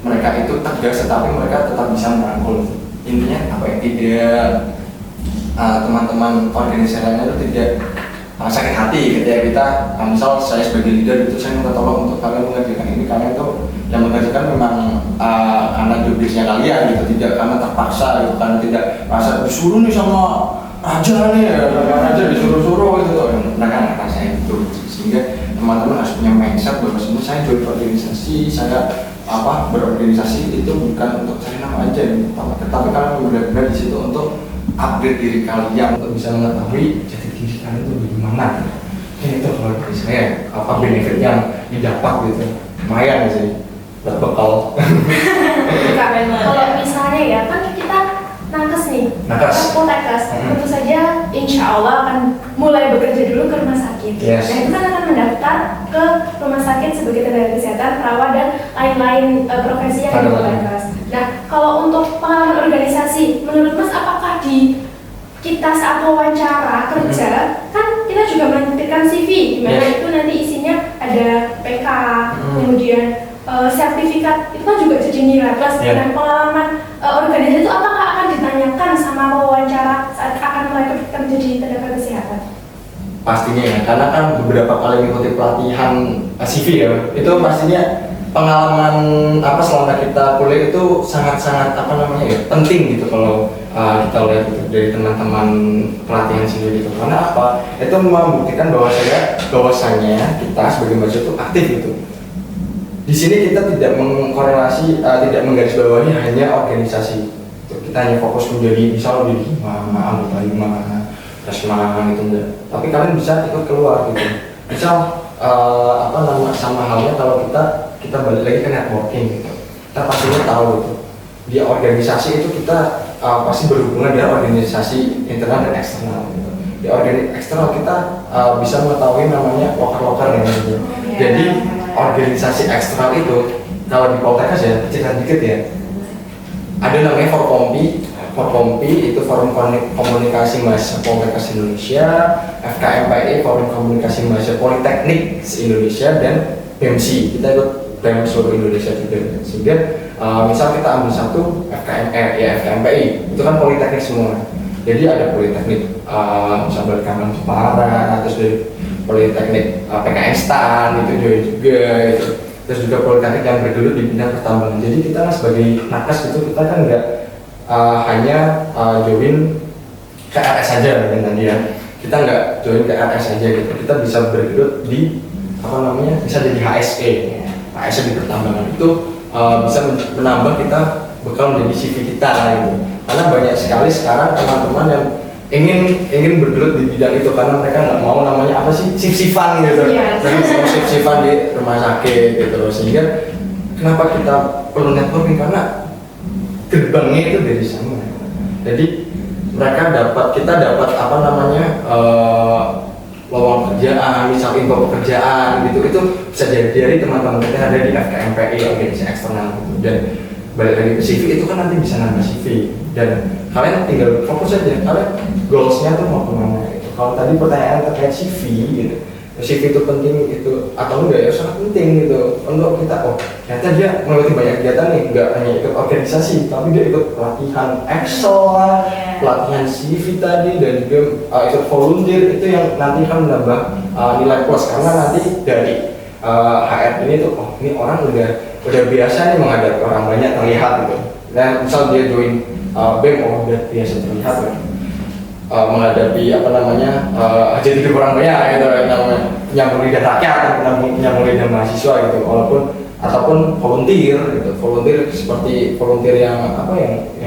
Speaker 2: mereka itu tegas tetapi mereka tetap bisa merangkul. Intinya tidak teman-teman organisasi lainnya itu tidak sakit hati ketika kita misal saya sebagai leader itu saya minta tolong untuk kalian mengerjakan ini, kalian itu yang mengerjakan memang karena jobdesknya kalian gitu, tidak karena terpaksa gitu, karena tidak merasa disuruh nih sama raja nih, raja disuruh-suruh gitu. Mereka nggak rasa itu, sehingga teman-teman harus punya mindset bahwa sebenarnya saya join organisasi, saya berorganisasi itu bukan untuk cari nama aja gitu, tetapi kalian benar-benar di situ untuk upgrade diri kalian, untuk bisa mengetahui jati diri kalian itu bagaimana. Itu kalau dari saya benefit yang didapat gitu, lumayan sih buat bekal.
Speaker 3: Kalau misalnya ya kan kita nakes nih, Poltekkes, tentu saja insya Allah akan mulai bekerja dulu ke rumah sakit. Dan itu kan akan mendaftar ke rumah sakit sebagai tenaga kesehatan, perawat dan lain-lain profesi yang ada di Poltekkes. Nah, kalau untuk pengalaman organisasi, menurut Mas apakah di kita saat wawancara kerja kan kita juga melampirkan CV, di mana itu nanti isinya ada PK, kemudian sertifikat, itu kan juga jadi nilai plus. Dan pengalaman organisasi itu apakah akan ditanyakan sama wawancara saat akan mulai menjadi tenaga kesehatan?
Speaker 2: Pastinya ya, karena kan beberapa kali mengikuti pelatihan CV ya, itu pastinya pengalaman selama kita kuliah itu sangat-sangat penting gitu kalau kita lihat gitu dari teman-teman pelatihan sendiri gitu. Karena apa? Itu membuktikan bahwasanya kita sebagai mahasiswa itu aktif gitu. Di sini kita tidak mengkorelasi, tidak menggarisbawahi hanya organisasi. Kita hanya fokus menjadi misal menjadi anggota Resma gitu enggak. Tapi kalian bisa ikut keluar gitu. Misal sama halnya kalau kita balik lagi ke networking gitu. Kita pastinya tahu gitu. Di organisasi itu kita pasti berhubungan dengan organisasi internal dan eksternal gitu. Di organisasi eksternal kita bisa mengetahui namanya loker-loker gitu. Jadi organisasi eksternal itu kalau di Poltekkes ya, cerita dikit ya. Ada namanya Forkompi itu Forum Komunikasi Mahasiswa Poltekkes Indonesia, FKMPI Forum Komunikasi Mahasiswa Politeknik Indonesia, dan BEMSI. Kita ikut BEM seluruh Indonesia juga. Sehingga misal kita ambil satu FKMPI itu kan politeknik semua. Jadi ada politeknik misal dari Kampung Jepara, terus dari politeknik PKN STAN itu juga gitu. Terus juga politeknik yang bergelut di bidang pertambangan. Jadi kita kan sebagai nakes itu kita kan nggak hanya join ke RS saja kan tadi ya. Kita nggak join ke RS saja gitu. Kita bisa bergelut di bisa jadi HSE. HSE di pertambangan itu bisa menambah kita bekal menjadi CV kita gitu. Karena banyak sekali sekarang teman-teman yang ingin bergelut di bidang itu karena mereka nggak mau namanya sip-sipan gitu. Mereka mau sip-sipan di rumah sakit gitu. Sehingga kenapa kita perlu networking, karena gerbangnya itu dari sana. Jadi kita dapat lowongan kerjaan, misal info pekerjaan gitu, itu bisa jadi dari teman-teman kita yang ada di FKMPI, organisasi eksternal gitu. Dan balik lagi ke CV itu kan nanti bisa nambah CV, dan kalian tinggal fokus aja kalian goalsnya tuh mau kemana gitu. Kalau tadi pertanyaan terkait CV gitu, CV itu penting itu atau enggak, ya sangat penting gitu untuk kita. Ternyata dia melewati banyak kegiatan nih, nggak hanya ikut organisasi tapi dia ikut pelatihan Excel lah, pelatihan CV tadi, dan juga ikut volunteer. Itu yang nanti kan menambah nilai plus, karena nanti dari HR ini tuh ini orang udah biasa nih menghadapi orang banyak terlihat gitu. Dan misal dia join BEM udah biasa terlihat gitu. Menghadapi jadi hidup orang banyak gitu, nyambung lidah rakyat, nyambung lidah mahasiswa gitu, ataupun volunteer gitu. Volunteer seperti volunteer yang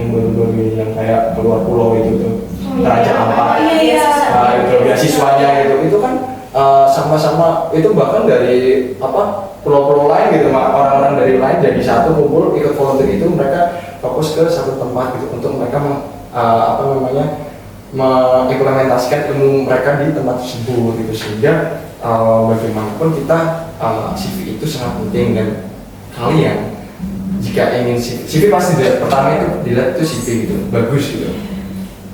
Speaker 2: baru-baru ini yang kayak keluar pulau itu tuh, Raja Ampat, itu beasiswanya itu kan sama-sama itu, bahkan dari pulau-pulau lain gitu, orang-orang dari lain jadi satu kumpul ikut volunteer itu, mereka fokus ke satu tempat gitu untuk mereka mengimplementasikan ilmu mereka di tempat tersebut gitu. Sehingga bagaimanapun kita CV itu sangat penting, dan kalian jika ingin CV pasti pertama itu dilihat itu CV gitu, bagus gitu,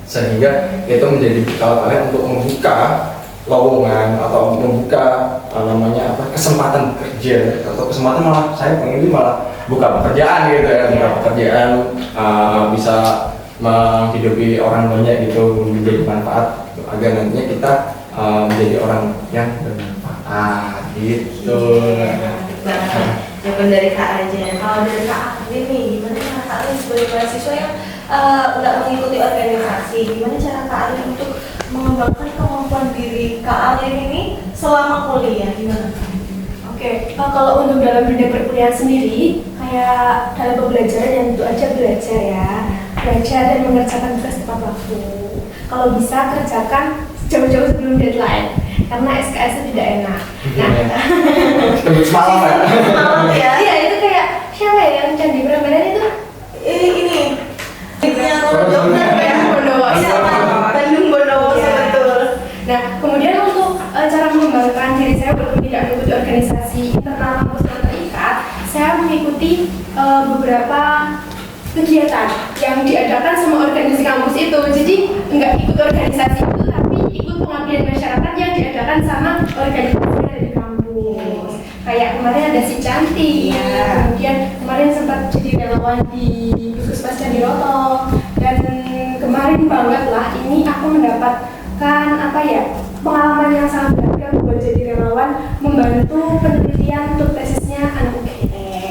Speaker 2: sehingga itu menjadi bekal kalian untuk membuka lowongan atau membuka kesempatan kerja, atau kesempatan malah saya pengen malah buka pekerjaan gitu ya, buka pekerjaan bisa menghidupi orang banyak gitu, menjadi manfaat gitu, agar nantinya kita menjadi orang yang bermanfaat gitu.
Speaker 1: Jawaban dari Kak aja. Kalau dari Kak Aklin nih, gimana cara Kak Aklin sebagai mahasiswa yang nggak mengikuti organisasi, gimana cara Kak Aklin untuk mengembangkan kemampuan diri Kak Aklin ini selama kuliah, gimana?
Speaker 3: Oke, kalau untuk dalam dunia perkuliahan sendiri, kayak dalam pembelajaran yang tentu aja belajar dan mengerjakan tugas tepat waktu. Kalau bisa kerjakan jauh-jauh sebelum deadline, karena SKS itu tidak enak.
Speaker 2: Semalam
Speaker 1: ya.
Speaker 3: Iya, itu kayak siapa ya yang Candi Prambanan itu?
Speaker 1: Ini Bandung Bondowoso, betul.
Speaker 3: Nah, kemudian untuk cara mengembangkan diri saya walaupun tidak mengikuti organisasi internal kampus yang terikat, saya mengikuti beberapa kegiatan yang diadakan sama organisasi kampus itu. Jadi enggak ikut organisasi itu, tapi ikut pengabdian masyarakat yang diadakan sama organisasi dari kampus. Kayak kemarin ada si Cantik, kemudian kemarin sempat jadi relawan di Puskesmas Candiroto, dan kemarin banget lah ini aku mendapatkan pengalaman yang sangat berharga buat jadi relawan, membantu penelitian untuk tesisnya anak UGM.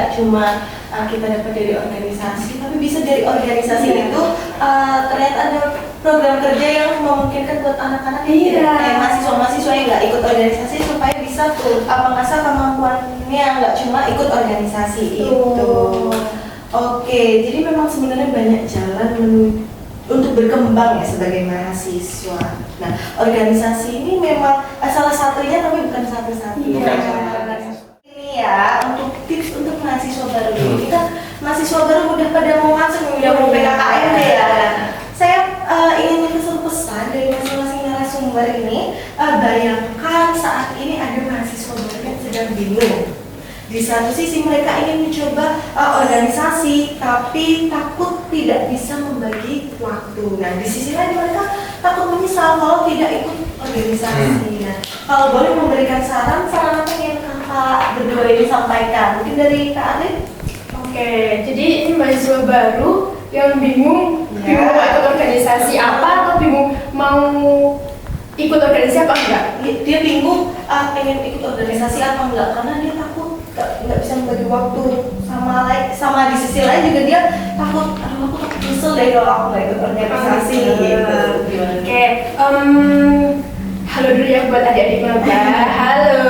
Speaker 1: nggak cuma kita dapat dari organisasi, tapi bisa dari organisasi itu ternyata ada program kerja yang memungkinkan buat anak-anak yang tidak kayak mahasiswa-mahasiswa yang nggak ikut organisasi supaya bisa mengasah kemampuannya nggak cuma ikut organisasi itu. Oke, jadi memang sebenarnya banyak jalan untuk berkembang ya sebagai mahasiswa. Nah, organisasi ini memang salah satunya tapi bukan satu-satunya. Ini ya untuk tips untuk mahasiswa baru. Kita mahasiswa baru udah pada mau masuk, udah mau PKKMB ya. Saya ingin pesan dari masing-masing narasumber ini. Bayangkan saat ini ada mahasiswa baru yang sedang bingung. Di satu sisi mereka ingin mencoba organisasi, tapi takut tidak bisa membagi waktu. Nah, di sisi lain mereka takut menyesal kalau tidak ikut organisasi. Nah, kalau boleh memberikan saran apa yang kakak berdua ini sampaikan? Mungkin dari Kak Alin?
Speaker 3: Oke, jadi ini mahasiswa baru yang bingung mau ikut organisasi apa atau bingung mau ikut organisasi apa enggak?
Speaker 1: Dia bingung pengen ikut organisasi apa enggak karena dia takut nggak bisa membagi waktu, sama di sisi lain juga dia takut aku takut nyesel deh kalau aku nggak ikut organisasi gitu.
Speaker 3: Oke, halo dulu ya buat adik-adik maba. Halo,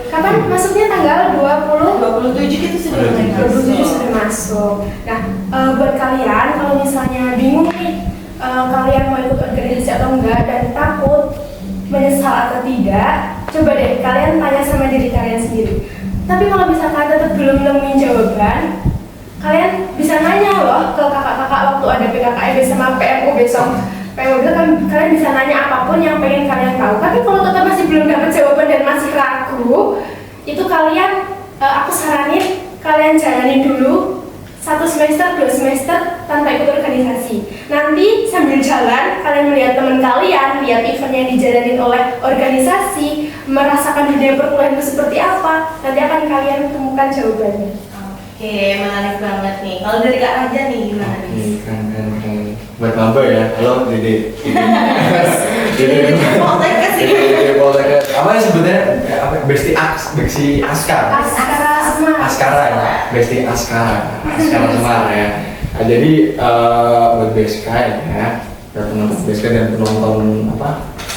Speaker 3: kapan masuknya tanggal
Speaker 1: 27 itu sudah mulai
Speaker 3: 27 sudah masuk. Nah, buat kalian kalau misalnya bingung nih kalian mau ikut organisasi atau enggak dan takut menyesal atau tidak, coba deh kalian tanya sama diri kalian sendiri. Tapi kalau misalkan tetap belum nemuin jawaban, kalian bisa nanya loh ke kakak-kakak waktu ada PKKMB sama PMO besok. PMO kan kalian bisa nanya apapun yang pengen kalian tahu. Tapi kalau tetap masih belum dapat jawaban dan masih ragu, itu kalian aku saranin kalian jalanin dulu 1 semester, 2 semester tanpa ikut organisasi. Nanti sambil jalan, kalian melihat teman kalian, lihat event yang dijalanin oleh organisasi, merasakan dunia perkuliahan itu seperti apa, nanti akan kalian temukan jawabannya.
Speaker 1: Oke, menarik banget nih. Kalau dari Kak Raja nih gimana nih?
Speaker 2: Kan buat maba ya. Halo Dede.
Speaker 1: Dede Poltekkes ini.
Speaker 2: Dede Poltekkes. Apa ya sebetulnya? Besti Askar. Askara ya, Besti Askara Semar ya. Nah, jadi buat BSK ya, penonton BSK dan penonton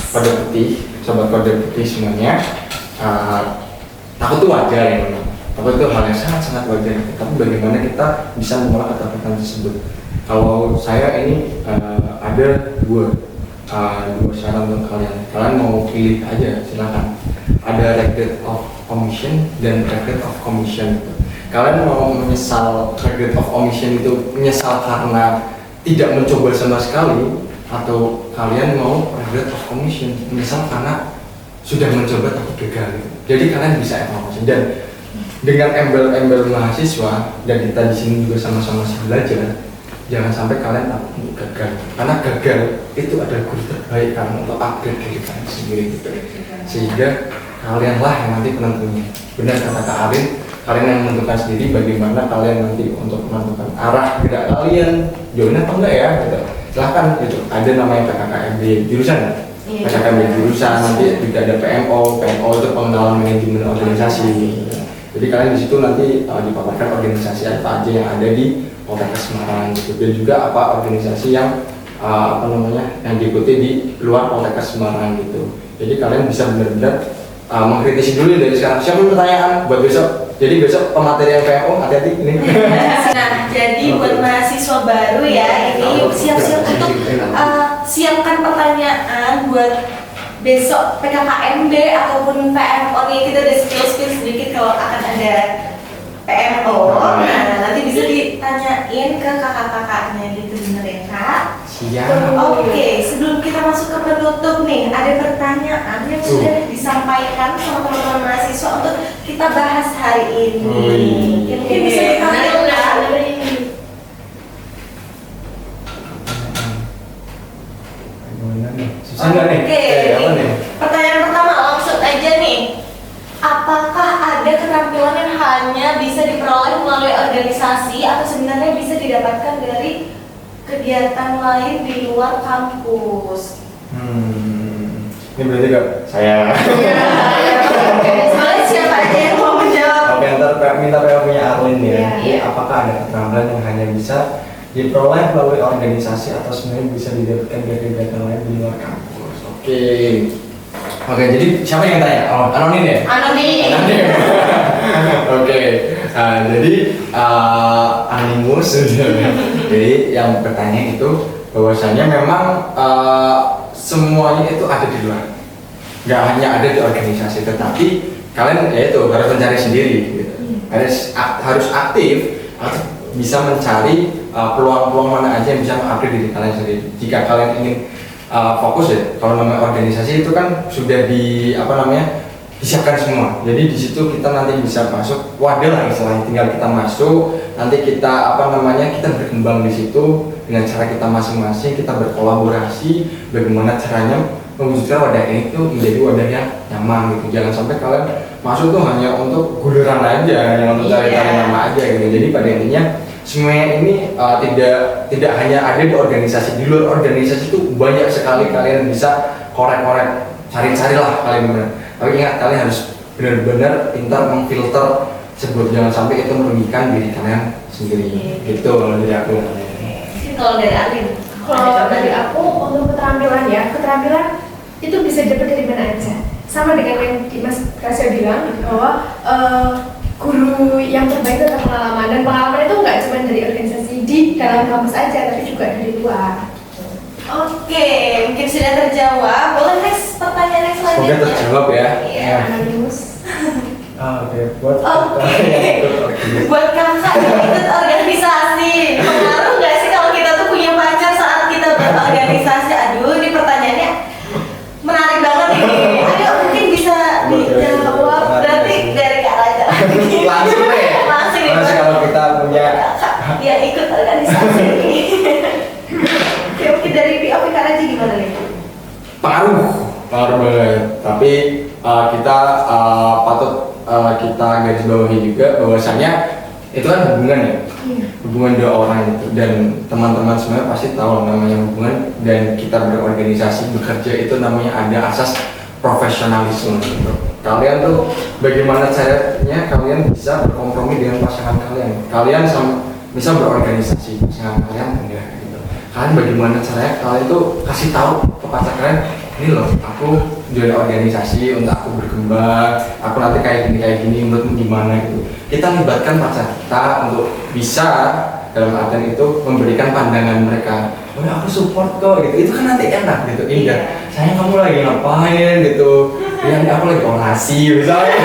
Speaker 2: Kode Putih, sobat Kode Putih semuanya, takut itu wajar ya memang. Takut itu hal yang sangat wajar. Tapi bagaimana kita bisa mengolah ketakutan tersebut? Kalau saya ini ada dua syarat untuk kalian. Kalian mau pilih aja, silakan. Ada regret of omission dan regret of commission. Kalian mau menyesal regret of omission itu menyesal karena tidak mencoba sama sekali, atau kalian mau regret of commission menyesal karena sudah mencoba tapi gagal. Jadi kalian bisa evaluasi dan dengan embel-embel mahasiswa dan kita di sini juga sama-sama belajar. Jangan sampai kalian takut untuk gagal, karena gagal itu adalah guru terbaik kalian untuk upgrade diri kalian sendiri gitu. Sehingga kalianlah yang nanti penentunya. Benar kata Kak Arin, kalian yang menentukan sendiri bagaimana kalian nanti untuk menentukan arah gerak kalian, join atau enggak ya gitu. Silahkan gitu, ada namanya PKKMB jurusan ya? PKKMB jurusan, nanti juga ada PMO itu pengenalan manajemen organisasi gitu. Jadi kalian di situ nanti dipaparkan organisasi apa aja yang ada di Poltekkes Semarang gitu, dan juga apa organisasi yang yang diikuti di luar Poltekkes Semarang gitu. Jadi kalian bisa benar-benar mengkritisi dulu dari sekarang. Siapa pertanyaan buat besok? Jadi besok pematerian PMO hati-hati ini.
Speaker 1: Nah, jadi buat mahasiswa baru ya, ini yuk siap-siap untuk siapkan pertanyaan buat besok PKKMB ataupun PMO nih. Kita udah spill sedikit kalau akan ada PMO. Nah, nanti bisa ditanyain ke kakak-kakaknya gitu, bener ya Kak?
Speaker 2: Siap.
Speaker 1: Oke, sebelum kita masuk ke penutup nih, ada pertanyaan yang sudah disampaikan sama teman-teman mahasiswa untuk kita bahas hari ini. Mungkin bisa ditampilkan.
Speaker 2: Susah nggak nih?
Speaker 1: Oke,
Speaker 2: Apa nih?
Speaker 1: pertanyaan pertama langsung aja nih. Apakah ada keterampilan yang hanya bisa diperoleh melalui organisasi atau sebenarnya bisa didapatkan dari kegiatan lain di luar kampus?
Speaker 2: Ini berarti gak? Saya.
Speaker 1: Soalnya siapa aja yang mau menjawab?
Speaker 2: Oke, ntar minta PO punya Arlin ya. Jadi apakah ada keterampilan yang hanya bisa diperoleh melalui organisasi atau sebenarnya bisa didapatkan dari kegiatan lain di luar kampus? Oke, jadi siapa yang tanya? Oh, anonim ya?
Speaker 1: Anonim.
Speaker 2: Oke, jadi animus. Jadi yang bertanya itu bahwasanya memang semuanya itu ada di luar, nggak hanya ada di organisasi, tetapi kalian ya itu harus mencari sendiri, gitu. harus aktif, bisa mencari peluang-peluang mana aja yang bisa mengupgrade diri kalian sendiri. Jika kalian ingin fokus ya, kalau namanya organisasi itu kan sudah disiapkan semua. Jadi di situ kita nanti bisa masuk wadah lah istilahnya, tinggal kita masuk, nanti kita kita berkembang di situ dengan cara kita masing-masing, kita berkolaborasi bagaimana caranya mewujudkan wadah ini itu menjadi wadah yang nyaman gitu. Jangan sampai kalian masuk tuh hanya untuk guliran aja, hanya untuk cari-cari nama aja gitu. Jadi pada intinya semuanya ini tidak hanya ada di organisasi, di luar organisasi itu banyak sekali kalian bisa korek-korek, cari-carilah kalian benar. Tapi ingat, kalian harus benar-benar pintar memfilter sebut, jangan sampai itu merugikan diri kalian sendiri. Gitu kalau dari aku.
Speaker 1: Kalau dari Alin?
Speaker 3: Kalau dari aku untuk keterampilan itu bisa dapat dari mana aja. Sama dengan yang Mas Kasya bilang bahwa guru yang terbaik itu adalah pengalaman, dan pengalaman itu nggak cuma dari organisasi di dalam kampus aja, tapi juga dari luar.
Speaker 1: Oke, mungkin sudah terjawab. Boleh next pertanyaan yang
Speaker 2: Semoga
Speaker 1: selanjutnya.
Speaker 2: terjawab ya.
Speaker 1: Iya.
Speaker 3: Anonimus.
Speaker 2: Oke, buat
Speaker 1: Buat kakak yang ikut organisasi, pengaruh nggak sih kalau kita tuh punya pacar saat kita berorganisasi? Aduh, ini pertanyaannya menarik banget ini. Ayo mungkin bisa dijawab. Berarti dari Kak Raja.
Speaker 2: langsung deh.
Speaker 1: Langsung nih.
Speaker 2: Masih kalau kita punya
Speaker 1: yang ikut organisasi ini. Oke, mungkin dari POV Kak Raja gimana nih?
Speaker 2: pengaruh banget. Tapi kita patut kita garis bawahi juga bahwasanya itu kan hubungan ya, hubungan dua orang itu, dan teman-teman semuanya pasti tahu namanya hubungan, dan kita berorganisasi bekerja itu namanya ada asas profesionalisme gitu. Kalian tuh bagaimana caranya kalian bisa berkompromi dengan pasangan kalian bisa berorganisasi pasangan kalian enggak gitu. Kalian bagaimana caranya kalian tuh kasih tahu ke pacar kalian, ini loh aku join organisasi untuk aku berkembang, aku nanti kayak gini menurutmu gimana gitu. Kita libatkan pacar kita untuk bisa dalam artian itu memberikan pandangan mereka, oh ya aku support kok gitu, itu kan nanti enak gitu. Iya, sayang kamu lagi ngapain gitu, ya ini aku lagi orasi misalnya.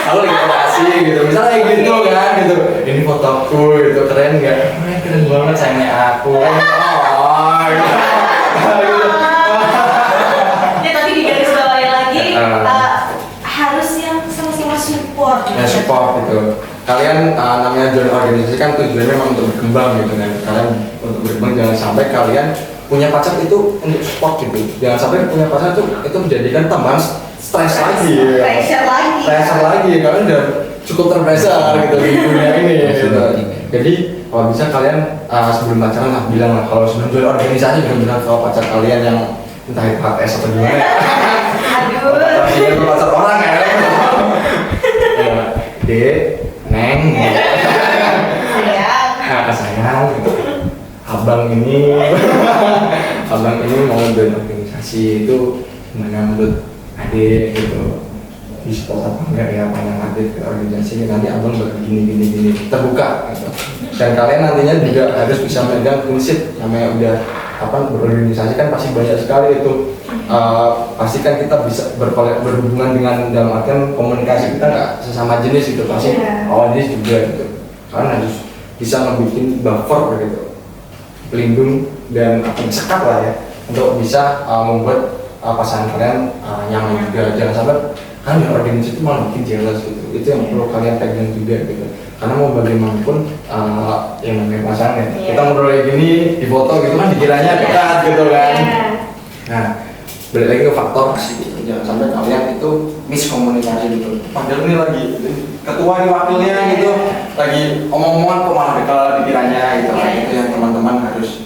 Speaker 2: Aku lagi orasi gitu, misalnya gitu kan gitu, ini fotoku gitu, keren nggak? Keren banget sayangnya aku kan.
Speaker 1: Ya tapi di garis bawahi lagi harus yang sama-sama support.
Speaker 2: Ya support gitu. Kalian namanya join organisasi kan tujuannya memang untuk berkembang gitu kan. Kalian untuk berkembang, jangan sampai kalian punya pacar itu untuk support gitu. Jangan sampai punya pacar itu menjadikan tambahan stres lagi. Pressure lagi. Kalian udah cukup terpressure gitu di dunia ini gitu. Jadi kalau bisa kalian sebelum pacaran lah bilang lah, kalau sebelum join organisasi bilang kalau pacar kalian yang entah itu HTS atau gimana ya.
Speaker 1: Aduh.
Speaker 2: Itu pacar orang ya. Dek, Neng, sayang, abang ini mau join organisasi, itu gimana menurut adik gitu, di support apa enggak ya pandangan adik ke organisasi, nanti abang bakal gini terbuka gitu. Dan kalian nantinya juga harus bisa megang prinsip, namanya udah berorganisasi kan pasti banyak sekali itu. Pasti kan kita bisa berhubungan dengan, dalam artian komunikasi kita nggak sesama jenis gitu, pasti lawan jenis juga gitu. Kalian harus bisa ngebikin buffer gitu, pelindung dan sekat lah ya, untuk bisa membuat pasangan kalian nyaman juga. Jangan sampai kalian berorganisasi itu malah bikin jealous gitu. Itu yang perlu kalian pegang juga gitu. Karena mau bagaimanapun yang namanya pasangan ya, kita ngobrol kayak gini di foto gitu kan dikiranya dekat gitu kan. Nah, balik lagi ke faktor gitu. Jangan sampai kalian itu miskomunikasi gitu. Padahal ini lagi ketua ini wakilnya gitu, lagi omong-omongan kok malah dekat dikiranya gitu. Itu yang teman-teman harus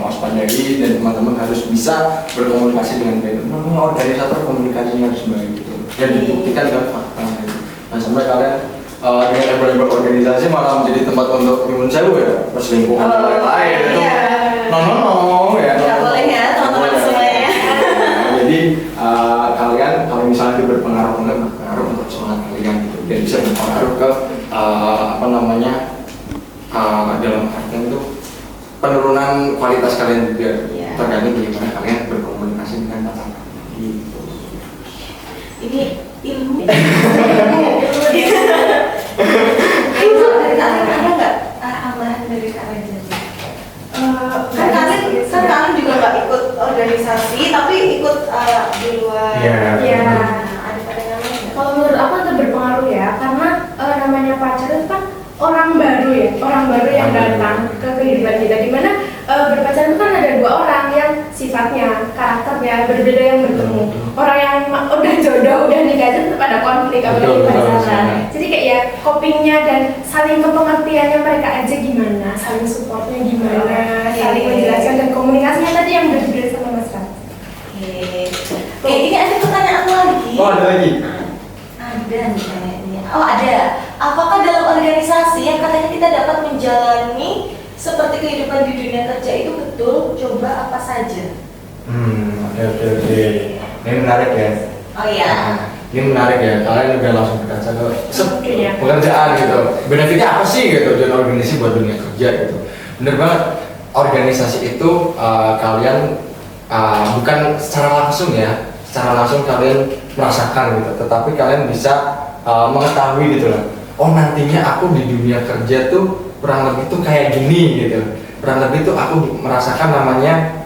Speaker 2: waspadai, dan teman-teman harus bisa berkomunikasi dengan baik. Organisator komunikasinya harus baik gitu. Dan dibuktikan dengan fakta gitu. Nah, sampai kalian dengan embel-embel organisasi malah menjadi tempat untuk nyuwun sewu ya, perselingkuhan dan lain-lain itu.
Speaker 1: Iya.
Speaker 2: No ya.
Speaker 1: Nggak boleh ya teman-teman semuanya.
Speaker 2: Jadi kalian kalau misalnya itu berpengaruh untuk semangat kalian gitu, dan bisa berpengaruh ke dalam artian itu penurunan kualitas kalian juga,
Speaker 1: Iya.
Speaker 2: tergantung bagaimana kalian berkomunikasi dengan pasangan gitu.
Speaker 1: Ini ilmu. Itu dari kalian ada nggak tambahan dari kalian? Kan kalian juga nggak ikut organisasi, tapi ikut di luar.
Speaker 2: Iya.
Speaker 3: Iya.
Speaker 1: Ada pandangan lain nggak?
Speaker 3: Kalau menurut aku itu berpengaruh ya, karena namanya pacar itu kan orang baru yang datang ke kehidupan kita, dimana berpacaran itu kan ada dua orang yang sifatnya, karakternya berbeda yang bertemu. Orang yang udah jodoh, udah nikah itu tetap ada konflik apalagi
Speaker 2: Betul,
Speaker 3: pacaran.
Speaker 2: betul.
Speaker 3: Jadi kayak ya copingnya dan saling kepengertiannya mereka aja gimana, saling supportnya gimana, saling menjelaskan dan komunikasinya tadi yang berbeda sama Mas Ran.
Speaker 1: Oke, ini ada pertanyaan lagi.
Speaker 2: Oh, ada lagi.
Speaker 1: Ada nih kayaknya. Oh ada. Apakah dalam organisasi yang katanya kita dapat menjalani seperti kehidupan di dunia kerja itu betul? Coba apa saja?
Speaker 2: Oke. Ini menarik ya.
Speaker 1: Oh iya.
Speaker 2: Ini menarik ya. Kalian udah langsung berkaca ke
Speaker 3: Iya.
Speaker 2: pekerjaan gitu. Benefitnya apa sih gitu dan organisasi buat dunia kerja gitu. Bener banget. Organisasi itu kalian bukan secara langsung ya. Secara langsung kalian merasakan gitu. Tetapi kalian bisa mengetahui gitu loh. Oh nantinya aku di dunia kerja tuh kurang lebih tuh kayak gini gitu. Kurang lebih tuh aku merasakan namanya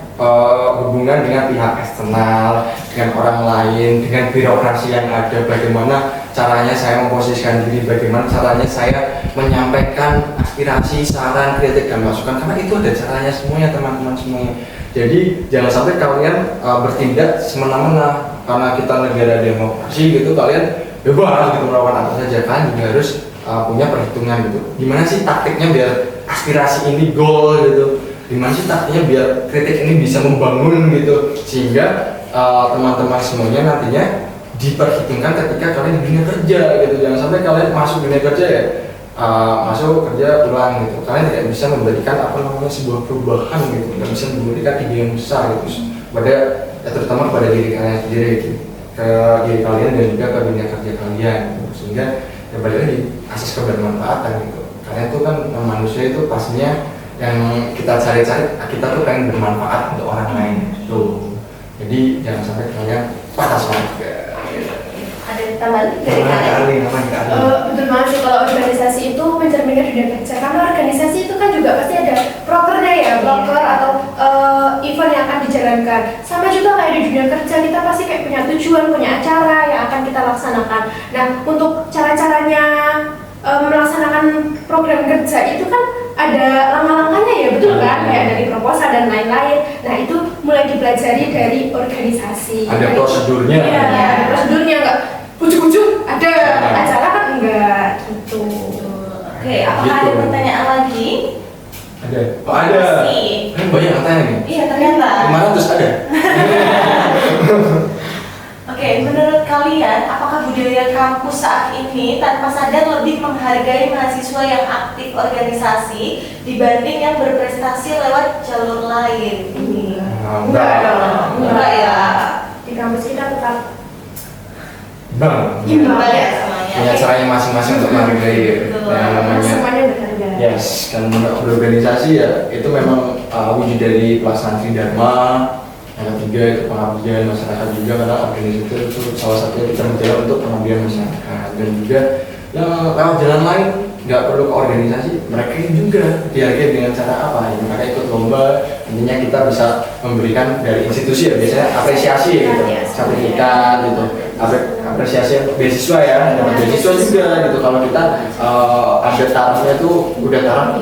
Speaker 2: hubungan dengan pihak eksternal, dengan orang lain, dengan birokrasi yang ada, bagaimana caranya saya memposisikan diri, bagaimana caranya saya menyampaikan aspirasi, saran, kritik, dan masukan, karena itu ada caranya semuanya teman-teman semuanya. Jadi jangan sampai kalian bertindak semena-mena karena kita negara demokrasi gitu, kalian bebas gitu melakukan apa saja, kan juga harus punya perhitungan gitu. Gimana sih taktiknya biar aspirasi ini goal gitu? Gimana sih taktiknya biar kritik ini bisa membangun gitu, sehingga teman-teman semuanya nantinya diperhitungkan ketika kalian di dunia kerja gitu. Jangan sampai kalian masuk dunia kerja ya masuk kerja pulang gitu, kalian tidak bisa memberikan sebuah perubahan gitu, tidak bisa memberikan ide yang besar gitu pada terutama kepada diri kalian sendiri gitu, ke diri kalian dan juga ke dunia kerja kalian gitu. Sehingga ya balik lagi asas kebermanfaatan gitu. Kalian tuh kan manusia itu pastinya yang kita cari-cari, kita tuh pengen bermanfaat untuk orang lain tuh. Jadi jangan sampai kalian patah semangat.
Speaker 1: Ada tambahan dari kalian?
Speaker 3: Betul banget sih, kalau organisasi itu mencerminkan dunia kerja, karena organisasi itu kan juga pasti ada prokernya ya, broker atau event yang akan dijalankan. Sama juga kayak di dunia kerja, kita pasti kayak punya tujuan, punya acara yang akan kita laksanakan. Nah, untuk cara-caranya melaksanakan program kerja itu kan ada langkah-langkahnya ya, betul kan? Kayak dari proposal dan lain-lain. Nah, itu mulai dipelajari dari organisasi.
Speaker 2: Ada prosedurnya.
Speaker 3: Iya, ada prosedurnya, enggak ujuk-ujuk ada acara kan enggak gitu.
Speaker 1: Oke, apakah ada
Speaker 2: Gitu.
Speaker 1: pertanyaan lagi?
Speaker 2: Ada. Oh, ada.
Speaker 1: Pasti.
Speaker 2: Kan banyak yang tanya nih.
Speaker 1: Iya ternyata.
Speaker 2: 500 ada.
Speaker 1: Oke, menurut kalian, apakah budaya kampus saat ini tanpa sadar lebih menghargai mahasiswa yang aktif organisasi dibanding yang berprestasi lewat jalur lain?
Speaker 3: Enggak dong.
Speaker 1: Enggak ya.
Speaker 3: Di kampus kita tetap
Speaker 2: Bang.
Speaker 3: Imbang.
Speaker 1: Enggak ya semuanya.
Speaker 2: Punya
Speaker 1: Oke.
Speaker 2: caranya masing-masing untuk menghargai ya.
Speaker 1: Betul.
Speaker 2: Yang namanya
Speaker 3: semuanya berharga.
Speaker 2: yes, kan berorganisasi ya itu memang wujud dari pelaksanaan tridharma. Yang ketiga itu pengabdian masyarakat juga, karena organisasi itu salah satunya kita berjalan untuk pengabdian masyarakat, dan juga yang lewat jalan lain nggak perlu ke organisasi, mereka juga dihargai dengan cara apa ya, mereka ikut lomba, intinya kita bisa memberikan dari institusi ya, biasanya apresiasi ya, gitu, sertifikat gitu, apresiasi beasiswa ya, dapat beasiswa juga gitu. Kalau kita ada tarafnya itu udah taraf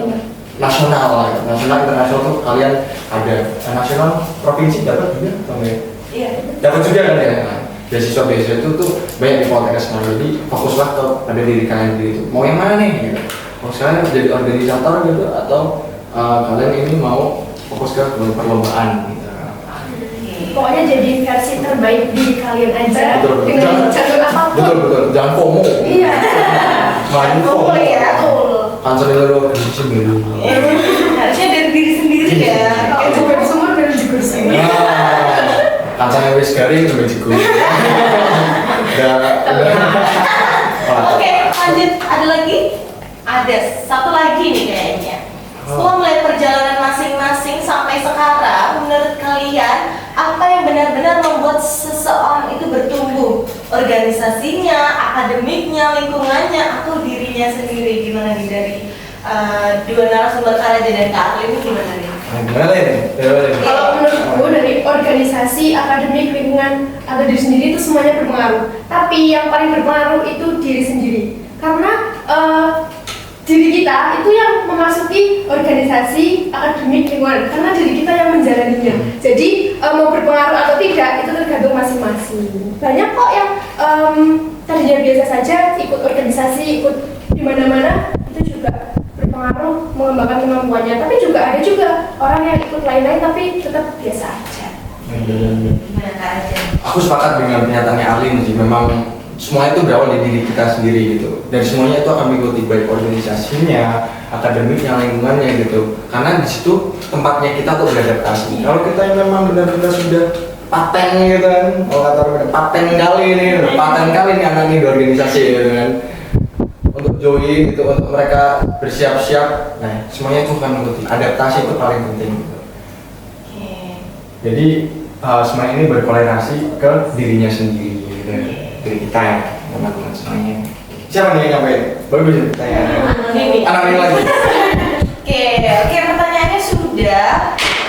Speaker 2: nasional lah, nasional internasional tuh kalian ada nasional provinsi dapat juga atau enggak?
Speaker 1: Iya.
Speaker 2: Dapat juga kan ya. Beasiswa itu tuh banyak di Poltekkes sekarang, jadi fokuslah ke pada diri kalian sendiri itu. Mau yang mana nih? Gitu. Mau sekalian jadi organisator gitu atau kalian ini mau fokus ke perlombaan gitu.
Speaker 3: Pokoknya jadi versi terbaik diri kalian aja
Speaker 2: Betul, betul.
Speaker 3: dengan jalur apapun.
Speaker 2: Betul, jangan FOMO.
Speaker 3: Iya.
Speaker 1: Oh ya.
Speaker 2: Kantor itu organisasi sendiri.
Speaker 1: Harusnya dari diri sendiri ya.
Speaker 3: Kalau juga semua dari juga sih.
Speaker 2: Kantor wis garing sampai juga.
Speaker 1: Oke, lanjut. Ada lagi? Ada satu lagi nih kayaknya. Setelah melihat perjalanan masing-masing sampai sekarang, menurut kalian apa yang benar-benar membuat seseorang itu bertumbuh? Organisasinya, akademiknya, lingkungannya, atau dirinya sendiri? Gimana nih dari dua narasumber Karaja dan Kak Arlin ini gimana nih?
Speaker 2: Gimana nih?
Speaker 3: Kalau menurutku dari organisasi, akademik, lingkungan, atau diri sendiri itu semuanya berpengaruh. Tapi yang paling berpengaruh itu diri sendiri. Karena diri kita itu yang memasuki organisasi, akademik, lingkungan. Karena diri kita yang menjalaninya. Jadi mau berpengaruh atau tidak itu tergantung masing-masing. Banyak kok yang tadinya biasa saja ikut organisasi, ikut di mana-mana itu juga berpengaruh mengembangkan kemampuannya. Tapi juga ada juga orang yang ikut lain-lain tapi tetap biasa aja.
Speaker 1: Gimana Kak Arlin?
Speaker 2: Aku sepakat dengan pernyataannya Arlin sih. Memang semua itu berawal dari diri kita sendiri gitu. Dari semuanya itu akan mengikuti baik organisasinya, akademiknya, lingkungannya gitu. Karena di situ tempatnya kita tuh beradaptasi. Kalau kita yang memang benar-benar sudah paten gitu kan, kalau kata orang paten kali ini anak ini di organisasi gitu kan. Untuk join gitu, untuk mereka bersiap-siap. Nah, semuanya itu akan mengikuti. Adaptasi itu paling penting gitu.
Speaker 1: Oke.
Speaker 2: Jadi semua ini berkolerasi ke dirinya sendiri gitu. Diri kita ya, melakukan semuanya. Siapa nih yang ngapain? Bagus nih pertanyaannya. Anak ini lagi.
Speaker 1: Oke, pertanyaannya sudah.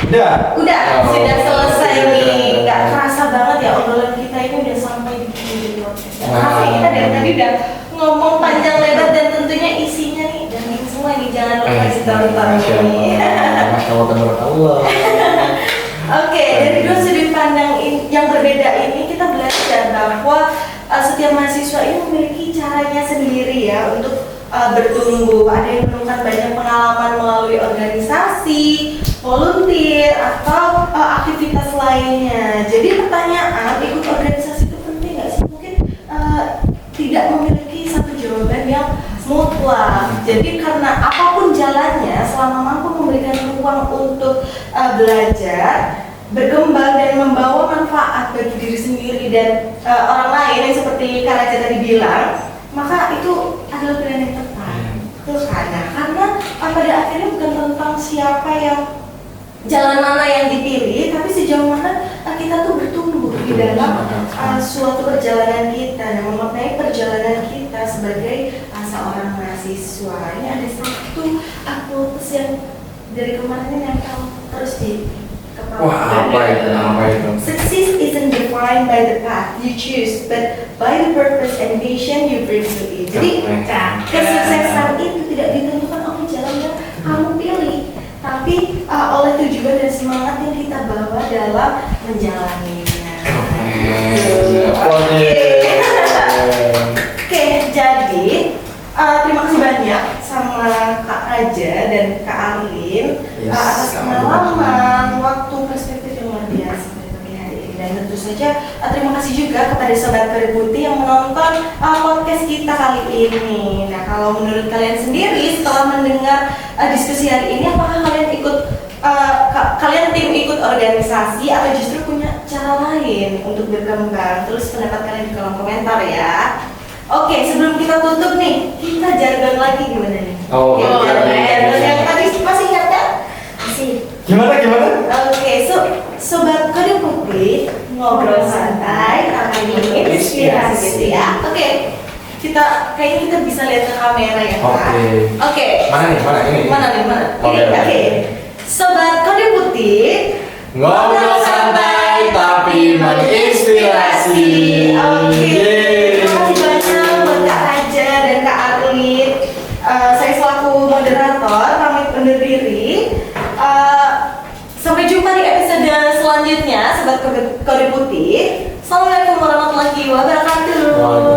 Speaker 2: Udah. Oh,
Speaker 1: Sudah selesai
Speaker 2: udah.
Speaker 1: nih. Gak kerasa banget ya obrolan kita ini udah sampai di ujung podcast.
Speaker 2: Wah.
Speaker 1: Tapi kita dari tadi udah ngomong panjang lebar dan tentunya isinya nih dan ini semua nih jangan lupa di tonton nih.
Speaker 2: Masya Allah.
Speaker 1: Oke, dari dua sudut pandang yang berbeda ini kita belajar bahwa setiap mahasiswa ini memiliki caranya sendiri ya untuk bertumbuh. Ada yang menemukan banyak pengalaman melalui organisasi, volunteer, atau aktivitas lainnya. Jadi pertanyaan, ikut organisasi itu penting nggak sih? Mungkin tidak memiliki satu jawaban yang mutlak. Jadi karena apapun jalannya, selama mampu memberikan ruang untuk belajar, berkembang dan membawa manfaat bagi diri sendiri dan orang lain yang seperti Kak Raja tadi bilang, maka itu adalah pilihan yang tepat. Terus karena pada akhirnya bukan tentang siapa yang jalan mana yang dipilih, tapi sejauh mana kita tuh bertumbuh di dalam suatu perjalanan kita dan memaknai perjalanan kita sebagai seorang mahasiswa. Ini ada satu quotes yang dari kemarin yang terus di kepala.
Speaker 2: Wah, apa itu?
Speaker 1: Success isn't defined by the path you choose, but by the purpose and vision you bring to it. Jadi kesuksesan itu tidak ditentukan oleh jalan yang kamu pilih, tapi oleh tujuan dan semangat yang kita bawa dalam menjalaninya. Oke, jadi terima kasih banyak sama Kak Raja dan Kak Arlin atas pengalaman, waktu, perspektif yang luar biasa pada pagi hari ini. Dan tentu saja terima kasih juga kepada Sobat Kode Putih yang menonton podcast kita kali ini. Nah, kalau menurut kalian sendiri setelah mendengar diskusi hari ini, apakah kalian kalian tim ikut organisasi atau justru punya cara lain untuk berkembang? Terus pendapat kalian di kolom komentar ya. Oke, sebelum kita tutup nih, kita jargon lagi gimana nih? Jargon yang tadi masih ingat kan? Masih.
Speaker 2: Gimana?
Speaker 1: Oke, Sobat Kode Putih ngobrol santai tapi inspirasi gitu ya. Oke, kayaknya kita bisa lihat ke kamera ya Kak. Oke.
Speaker 2: Mana ini?
Speaker 1: Mana? Oke. Sobat Kode Putih
Speaker 2: ngobrol santai tapi menginspirasi.
Speaker 1: Oke. Terima kasih banyak buat Kak Raja dan Kak Arlin. Saya selaku moderator pamit undur diri. Sampai jumpa di episode selanjutnya Sobat Kode Putih. Assalamualaikum warahmatullahi wabarakatuh.